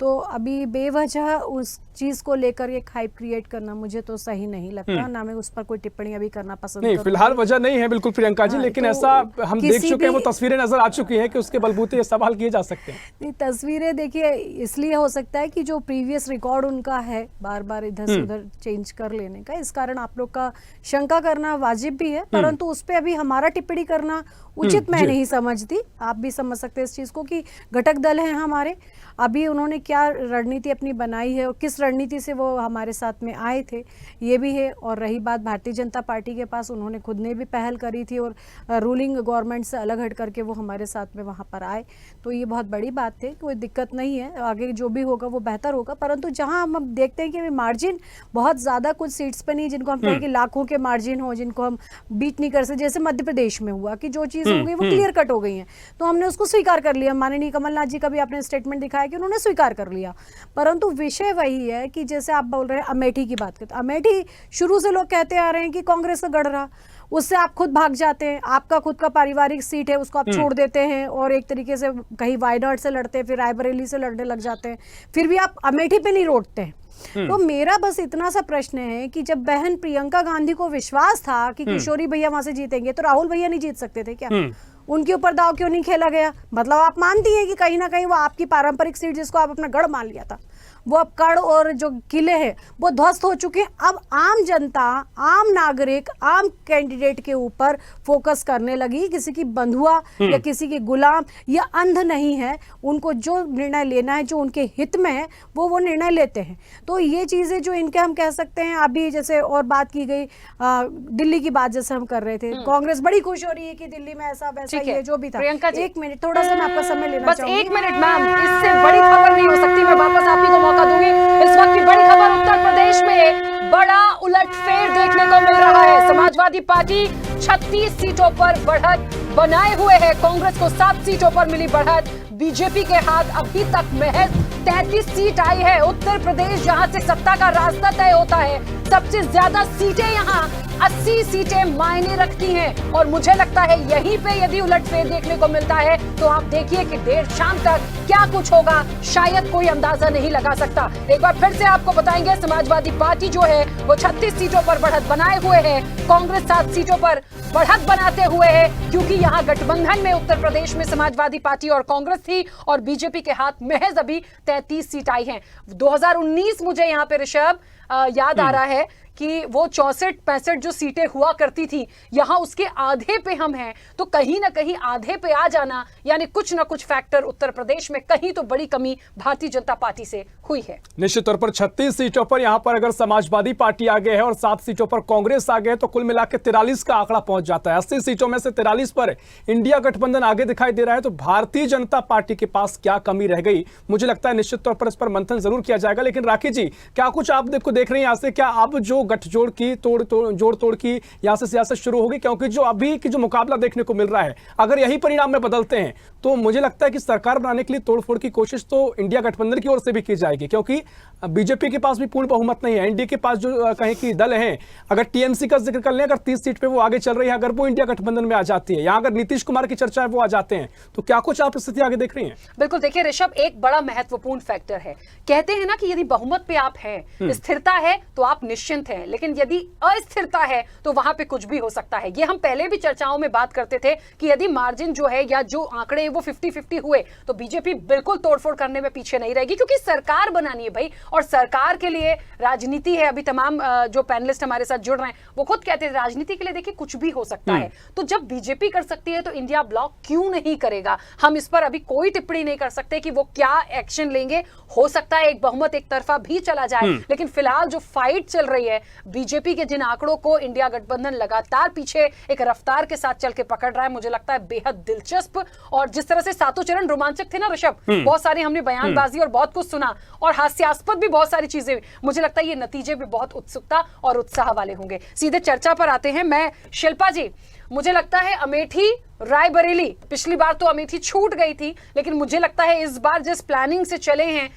तो अभी बेवजह उस चीज़ को लेकर एक हाइप क्रिएट करना मुझे तो सही नहीं लगता। ना मैं उस पर कोई टिप्पणी अभी करना पसंद नहीं, फिलहाल वजह नहीं है बिल्कुल प्रियंका जी, लेकिन तो ऐसा हम देख चुके हैं, वो तस्वीरें नजर आ चुकी है कि उसके बलबूते ये सवाल किए जा सकते हैं। नहीं, तस्वीरें देखिए इसलिए हो सकता है कि जो प्रीवियस रिकॉर्ड उनका है बार बार इधर से उधर चेंज कर लेने का, इस कारण आप लोग का शंका करना वाजिब भी है, परंतु उस पे अभी हमारा टिप्पणी करना उचित मैं नहीं समझती। आप भी समझ सकते हैं इस चीज को कि घटक दल हैं हमारे, अभी उन्होंने क्या रणनीति अपनी बनाई है और किस रणनीति से वो हमारे साथ में आए थे, ये भी है। और रही बात भारतीय जनता पार्टी के पास, उन्होंने खुद ने भी पहल करी थी और रूलिंग गवर्नमेंट से अलग हट करके वो हमारे साथ में वहाँ पर आए, तो ये बहुत बड़ी बात थी। कोई दिक्कत नहीं है, आगे जो भी होगा वो बेहतर होगा। परंतु जहाँ हम देखते हैं कि मार्जिन बहुत ज़्यादा कुछ सीट्स पर नहीं, जिनको हम कहें कि लाखों के मार्जिन हो, जिनको हम बीट नहीं कर सकते, जैसे मध्य प्रदेश में हुआ कि जो चीज़ हो गई वो क्लियर कट हो गई है, तो हमने उसको स्वीकार कर लिया। माननीय कमलनाथ जी का भी आपने स्टेटमेंट दिखाया कि उन्होंने स्वीकार कर लिया। परंतु विषय वही है कि जैसे आप बोल रहे हैं अमेठी की बात करते, अमेठी शुरू से लोग कहते आ रहे हैं कि कांग्रेस का गढ़ रहा, उससे आप खुद भाग जाते हैं, आपका खुद का पारिवारिक सीट है उसको आप छोड़ देते हैं और एक तरीके से कहीं वायनाड से लड़ते हैं, फिर रायबरेली से लड़ने लग जाते हैं, फिर भी आप अमेठी पे नहीं रोकते हैं। तो मेरा बस इतना सा प्रश्न है कि जब बहन प्रियंका गांधी को विश्वास था कि किशोरी भैया वहां से जीतेंगे, तो राहुल भैया नहीं जीत सकते थे क्या? उनके ऊपर दाव क्यों नहीं खेला गया? मतलब आप मानती हैं कि कहीं ना कहीं वो आपकी पारंपरिक सीट जिसको आप अपना गढ़ मान लिया था, वो अब गढ़ और जो किले हैं वो ध्वस्त हो चुके हैं। अब आम जनता, आम नागरिक, आम कैंडिडेट के ऊपर फोकस करने लगी, किसी की बंधुआ या किसी की गुलाम या अंध नहीं है, उनको जो निर्णय लेना है जो उनके हित में है वो निर्णय लेते हैं। तो ये चीजें जो इनके हम कह सकते हैं, अभी जैसे और बात की गई दिल्ली की बात जैसे हम कर रहे थे, कांग्रेस बड़ी खुश हो रही है कि दिल्ली में ऐसा वैसा ये जो भी था। प्रियंका जी, 1 मिनट थोड़ा सा मैं आपका समय लेना बस चाहूंगी। 1 मिनट मैम, इससे बड़ी खबर नहीं हो सकती। मैं वापस आप ही को मौका दूंगी। इस वक्त की बड़ी खबर, उत्तर प्रदेश में बड़ा उलटफेर देखने को मिल रहा है। समाजवादी पार्टी 36 सीटों पर बढ़त बनाए हुए है, कांग्रेस को 7 सीटों पर मिली बढ़त, बीजेपी के हाथ अभी तक महज 33 सीट आई है। उत्तर प्रदेश जहां से सत्ता का रास्ता तय होता है, सबसे ज्यादा सीटें यहाँ 80 सीटें मायने रखती हैं, और मुझे लगता है यहीं पे यदि उलटफेर देखने को मिलता है तो आप देखिए कि देर शाम तक क्या कुछ होगा, शायद कोई अंदाजा नहीं लगा सकता। एक बार फिर से आपको बताएंगे, समाजवादी पार्टी जो है वो 36 सीटों पर बढ़त बनाए हुए है, कांग्रेस 7 सीटों पर बढ़त बनाते हुए है, क्योंकि यहाँ गठबंधन में उत्तर प्रदेश में समाजवादी पार्टी और कांग्रेस थी और बीजेपी के हाथ महज अभी 33 सीट आई हैं। 2019 मुझे यहाँ पे ऋषभ याद आ रहा है कि वो 64-65 जो सीटें हुआ करती थी, यहाँ उसके आधे पे हम हैं, तो कहीं ना कहीं आधे पे आ जाना यानी कुछ ना कुछ फैक्टर उत्तर प्रदेश में कहीं तो बड़ी कमी भारतीय जनता पार्टी से हुई है। निश्चित तौर पर 36 सीटों पर यहाँ पर अगर समाजवादी पार्टी आगे है और 7 सीटों पर कांग्रेस आगे है, तो कुल मिलाकर 43 का आंकड़ा पहुंच जाता है। 80 सीटों में से 43 पर इंडिया गठबंधन आगे दिखाई दे रहा है, तो भारतीय जनता पार्टी के पास क्या कमी रह गई, मुझे लगता है निश्चित तौर पर इस पर मंथन जरूर किया जाएगा। लेकिन राखी जी, क्या कुछ आप देख रहे हैं यहाँ से, क्या अब जो गठजोड़ की जोड़ तोड़ की यहां से सियासत शुरू होगी? क्योंकि जो अभी की जो मुकाबला देखने को मिल रहा है, अगर यही परिणाम में बदलते हैं तो मुझे लगता है कि सरकार बनाने के लिए तोड़फोड़ की कोशिश तो इंडिया गठबंधन की ओर से भी की जाएगी, क्योंकि बीजेपी के पास भी पूर्ण बहुमत नहीं है। एनडीए के पास जो कहें कि दल हैं, अगर टीएमसी का जिक्र कर लें, अगर 30 सीट पे वो आगे चल रही है, अगर वो इंडिया गठबंधन में आ जाती है, यहां अगर नीतीश कुमार की चर्चा है वो आ जाते हैं, तो क्या कुछ आप स्थिति आगे देख रही हैं? बिल्कुल, देखिए ऋषभ, एक बड़ा महत्वपूर्ण फैक्टर है, कहते हैं ना कि यदि बहुमत पे आप हैं, स्थिरता है तो आप निश्चिंत हैं, लेकिन यदि अस्थिरता है तो वहां पे कुछ भी हो सकता है। ये हम पहले भी चर्चाओं में बात करते थे कि यदि मार्जिन जो है या जो आंकड़े वो 50-50 हुए तो बीजेपी बिल्कुल तोड़फोड़ करने में पीछे नहीं रहेगी, क्योंकि सरकार बनानी है भाई, और सरकार के लिए राजनीति है। अभी तमाम जो पैनलिस्ट हमारे साथ जुड़ रहे हैं वो खुद कहते हैं राजनीति के लिए देखिए कुछ भी हो सकता है। तो जब बीजेपी कर सकती है तो इंडिया ब्लॉक क्यों नहीं करेगा? हम इस पर अभी कोई टिप्पणी नहीं कर सकते कि वो क्या एक्शन लेंगे। हो सकता है एक बहुमत एक तरफा भी चला जाए, लेकिन फिलहाल जो फाइट चल रही है बीजेपी के जिन आंकड़ों को इंडिया गठबंधन लगातार पीछे एक रफ्तार के साथ चल के पकड़ रहा है, मुझे लगता है बेहद दिलचस्प। और जिस तरह से सातों चरण रोमांचक थे ना ऋषभ, बहुत सारी हमने बयानबाजी और बहुत कुछ सुना और हास्यास्पद भी बहुत सारी चीजें, मुझे लगता है ये नतीजे भी बहुत उत्सुकता और उत्साह वाले होंगे। सीधे चर्चा पर आते हैं। मैं शिल्पा जी, मुझे लगता है अमेठी रायबरेली, पिछली बार तो अमेठी छूट गई थी, लेकिन मुझे लगता है इस बार जिस प्लानिंग से चले हैं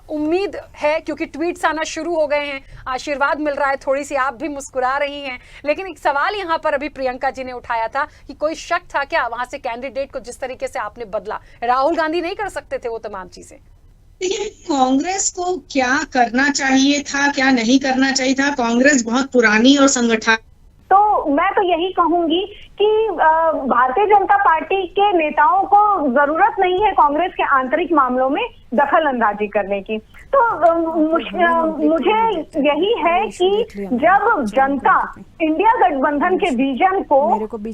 उम्मीद है, क्योंकि ट्वीट्स आना शुरू हो गए हैं, आशीर्वाद मिल रहा है, थोड़ी सी आप भी मुस्कुरा रही हैं। लेकिन एक सवाल यहाँ पर अभी प्रियंका जी ने उठाया था कि कोई शक था क्या वहां से कैंडिडेट को जिस तरीके से आपने बदला? राहुल गांधी नहीं कर सकते थे वो तमाम चीजें? देखिए, कांग्रेस को क्या करना चाहिए था, क्या नहीं करना चाहिए था, कांग्रेस बहुत पुरानी और संगठन, तो मैं तो यही कहूंगी कि भारतीय जनता पार्टी के नेताओं को जरूरत नहीं है कांग्रेस के आंतरिक मामलों में दखल अंदाजी करने की। तो मुझे यही है कि जब जनता इंडिया गठबंधन के विजन को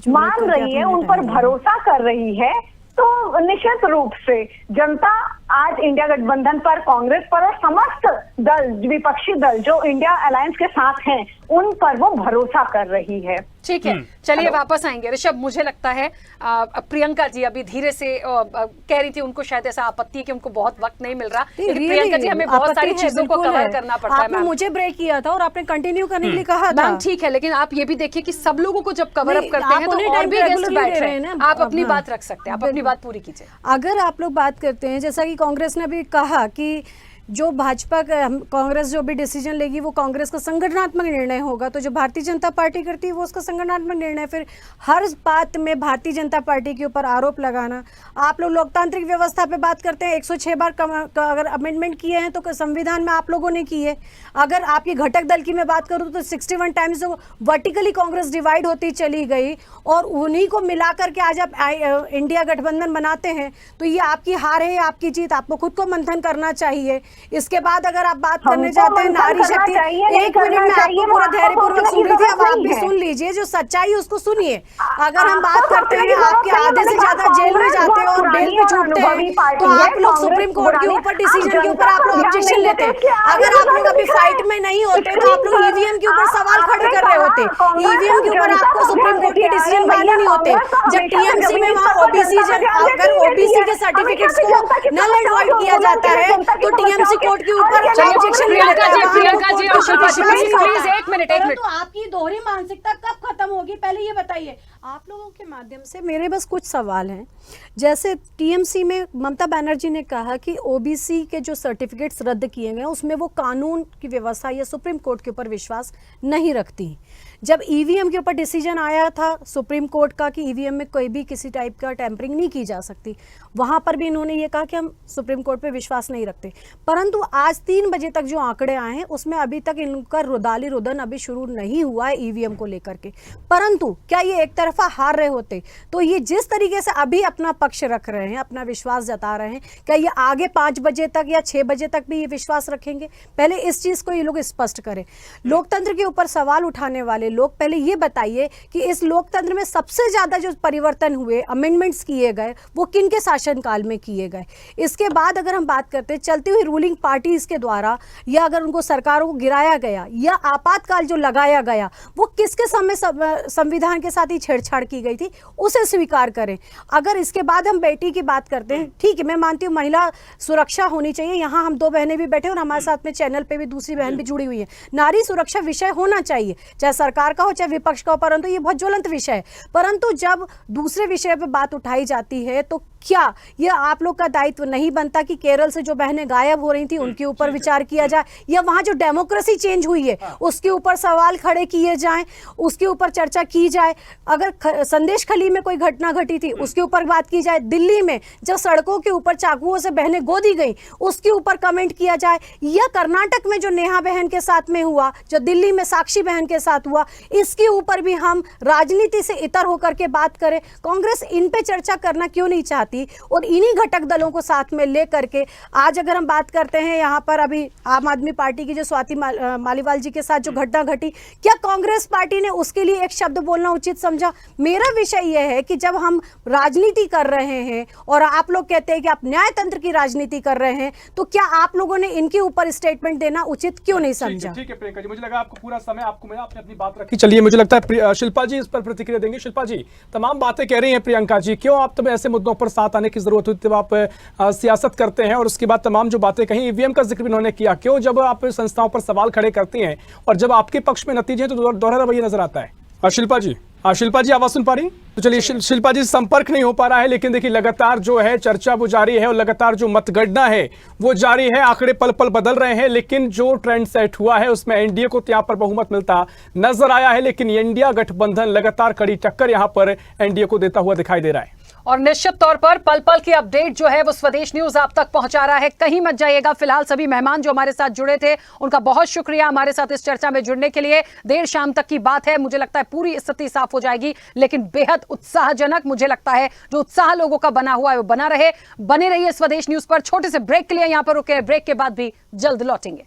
मान रही है, उन पर भरोसा कर रही है, तो निश्चित रूप से जनता आज इंडिया गठबंधन पर, कांग्रेस पर और समस्त दल, विपक्षी दल जो इंडिया अलायंस के साथ हैं, उन पर वो भरोसा कर रही है। ठीक है, चलिए वापस आएंगे। ऋषभ, मुझे लगता है प्रियंका जी अभी धीरे से कह रही थी उनको शायद ऐसा आपत्ति है कि उनको बहुत वक्त नहीं मिल रहा, लेकिन प्रियंका जी हमें बहुत सारी चीजों को कवर करना पड़ता है। आपने मुझे ब्रेक किया था और आपने कंटिन्यू करने के लिए कहा था। ठीक है, लेकिन आप ये भी देखिए कि सब लोगों को जब कवर अप करते हैं तो और भी गेस्ट बैठ रहे हैं, आप अपनी बात रख सकते हैं, आप अपनी बात पूरी कीजिए। अगर आप लोग बात करते हैं, जैसा कि कांग्रेस ने भी कहा कि जो भाजपा कांग्रेस जो भी डिसीजन लेगी वो कांग्रेस का संगठनात्मक निर्णय होगा, तो जो भारतीय जनता पार्टी करती है वो उसका संगठनात्मक निर्णय। फिर हर बात में भारतीय जनता पार्टी के ऊपर आरोप लगाना। आप लोग लोकतांत्रिक व्यवस्था पे बात करते हैं, 106 बार अगर अमेंडमेंट किए हैं तो संविधान में आप लोगों ने किए। अगर आपकी घटक दल की मैं बात करूँ तो 61 टाइम्स वर्टिकली कांग्रेस डिवाइड होती चली गई और उन्हीं को मिला करके आज आप इंडिया गठबंधन बनाते हैं, तो ये आपकी हार है, आपकी जीत, आपको खुद को मंथन करना चाहिए। इसके बाद अगर आप बात करने चाहते हैं नारी शक्ति, एक मिनट में आपको पूरा धैर्यपूर्वक सुन रही थी, अब आप भी सुन लीजिए, जो सच्चाई उसको सुनिए। अगर हम बात करते हैं आपके आधे से ज्यादा जेल में जाते हैं और बेल पे छूटते हैं, तो आप लोग सुप्रीम कोर्ट के ऊपर डिसीजन के ऊपर आप लोग ऑब्जेक्शन लेते हैं। अगर आप लोग अभी फाइट में नहीं होते तो आप लोग ईवीएम के ऊपर सवाल खड़े कर रहे होते। ईवीएम के ऊपर आपको सुप्रीम कोर्ट के डिसीजन मान्य नहीं होते। जब टीएमसी में वहाँ ओबीसी, अगर ओबीसी के सर्टिफिकेट्स को नल एंड वॉइड किया जाता है तो टीएमसी कोर्ट के ऊपर ऑब्जेक्शन ले लेते हैं। प्रियंका जी और शिल्पा जी प्लीज एक मिनट। तो आपकी दोहरी मानसिकता कब खत्म होगी, पहले ये बताइए। आप लोगों के माध्यम से मेरे बस कुछ सवाल हैं। जैसे टीएमसी में ममता बनर्जी ने कहा कि ओबीसी के जो सर्टिफिकेट्स रद्द किए गए उसमें वो कानून की व्यवस्था या सुप्रीम कोर्ट के ऊपर विश्वास नहीं रखती। जब ईवीएम के ऊपर डिसीजन आया था सुप्रीम कोर्ट का कि ईवीएम में कोई भी किसी टाइप का टैंपरिंग नहीं की जा सकती, वहां पर भी इन्होंने ये कहा कि हम सुप्रीम कोर्ट पे विश्वास नहीं रखते। परंतु आज 3 बजे तक जो आंकड़े आए हैं उसमें अभी तक इनका रुदाली रुदन अभी शुरू नहीं हुआ है ईवीएम को लेकर के। परंतु क्या ये एक तरफा हार रहे होते तो ये जिस तरीके से अभी अपना पक्ष रख रहे हैं, अपना विश्वास जता रहे हैं, क्या ये आगे 5 बजे तक या 6 बजे तक भी ये विश्वास रखेंगे? पहले इस चीज को ये लोग स्पष्ट करें। लोकतंत्र के ऊपर सवाल उठाने वाले लोग पहले ये बताइए कि इस लोकतंत्र में सबसे ज्यादा जो परिवर्तन हुए, अमेंडमेंट्स किए गए, वो किन के शासनकाल में किए गए? इसके बाद अगर हम बात करते हैं चलती हुई रूलिंग पार्टीज के द्वारा, या अगर उनको सरकारों को गिराया गया या आपातकाल जो लगाया गया वो किसके समय संविधान के साथ ही छेड़छाड़ की गई थी, उसे स्वीकार करें। अगर इसके बाद हम बेटी की बात करते हैं, ठीक है, मैं मानती हूँ महिला सुरक्षा होनी चाहिए। यहाँ हम 2 बहनें भी बैठे और हमारे साथ में चैनल पे भी दूसरी बहन भी जुड़ी हुई है। नारी सुरक्षा विषय होना चाहिए, चाहे सरकार का हो चाहे विपक्ष का हो, परंतु ये बहुत ज्वलंत विषय है। परंतु जब दूसरे विषय पर बात उठाई जाती है तो क्या यह आप लोग का दायित्व नहीं बनता कि केरल से जो बहनें गायब हो रही थी उनके ऊपर विचार किया जाए, या वहां जो डेमोक्रेसी चेंज हुई है उसके ऊपर सवाल खड़े किए जाएं, उसके ऊपर चर्चा की जाए। अगर संदेश खली में कोई घटना घटी थी उसके ऊपर बात की जाए। दिल्ली में जब सड़कों के ऊपर चाकुओं से बहनें गोदी गई उसके ऊपर कमेंट किया जाए, या कर्नाटक में जो नेहा बहन के साथ में हुआ, जो दिल्ली में साक्षी बहन के साथ हुआ, इसके ऊपर भी हम राजनीति से इतर होकर के बात करें। कांग्रेस इन पे चर्चा करना क्यों नहीं चाहती? थी, और इन्हीं घटक दलों को साथ में ले करके आज अगर हम बात करते हैं यहाँ पर अभी आम आदमी पार्टी की जो स्वाति मालीवाल जी के साथ जो घटना घटी, क्या कांग्रेस पार्टी ने उसके लिए एक शब्द बोलना उचित समझा? मेरा विषय यह है कि जब हम राजनीति कर रहे हैं और आप लोग कहते हैं कि आप न्यायतंत्र की राजनीति कर रहे हैं, तो क्या आप लोगों ने इनके ऊपर स्टेटमेंट देना उचित क्यों नहीं समझा? ठीक है प्रियंका जी, मुझे लगा आपको पूरा समय आपको मैं आपने अपनी बात रखी। चलिए, मुझे लगता है शिल्पा जी इस पर प्रतिक्रिया देंगे। शिल्पा जी, तमाम बातें कह रही हैं प्रियंका जी, क्यों आप तब ऐसे मुद्दों पर साथ आने की जरूरत हुई? तब आप सियासत करते हैं और उसके बाद तमाम जो बातें कही, ईवीएम का जिक्र भी उन्होंने किया, क्यों जब आप संस्थाओं पर सवाल खड़े करती हैं और जब आपके पक्ष में नतीजे हैं तो दोहरा रवैया नजर आता है? शिल्पा जी आवाज सुन पा रही? तो चलिए, शिल्पा जी संपर्क नहीं हो पा रहा है, लेकिन देखिए लगातार जो है चर्चा वो जारी है और लगातार जो मतगणना है वो जारी है। आंकड़े पल पल बदल रहे हैं, लेकिन जो ट्रेंड सेट हुआ है उसमें एनडीए को यहाँ पर बहुमत मिलता नजर आया है, लेकिन इंडिया गठबंधन लगातार कड़ी टक्कर यहाँ पर एनडीए को देता हुआ दिखाई दे रहा है। और निश्चित तौर पर पल पल की अपडेट जो है वो स्वदेश न्यूज आप तक पहुंचा रहा है, कहीं मत जाइएगा। फिलहाल सभी मेहमान जो हमारे साथ जुड़े थे उनका बहुत शुक्रिया हमारे साथ इस चर्चा में जुड़ने के लिए। देर शाम तक की बात है, मुझे लगता है पूरी स्थिति साफ हो जाएगी, लेकिन बेहद उत्साहजनक मुझे लगता है जो उत्साह लोगों का बना हुआ है वो बना रहे। बने रहिए स्वदेश न्यूज पर। छोटे से ब्रेक के लिए यहां पर रुके, ब्रेक के बाद भी जल्द लौटेंगे।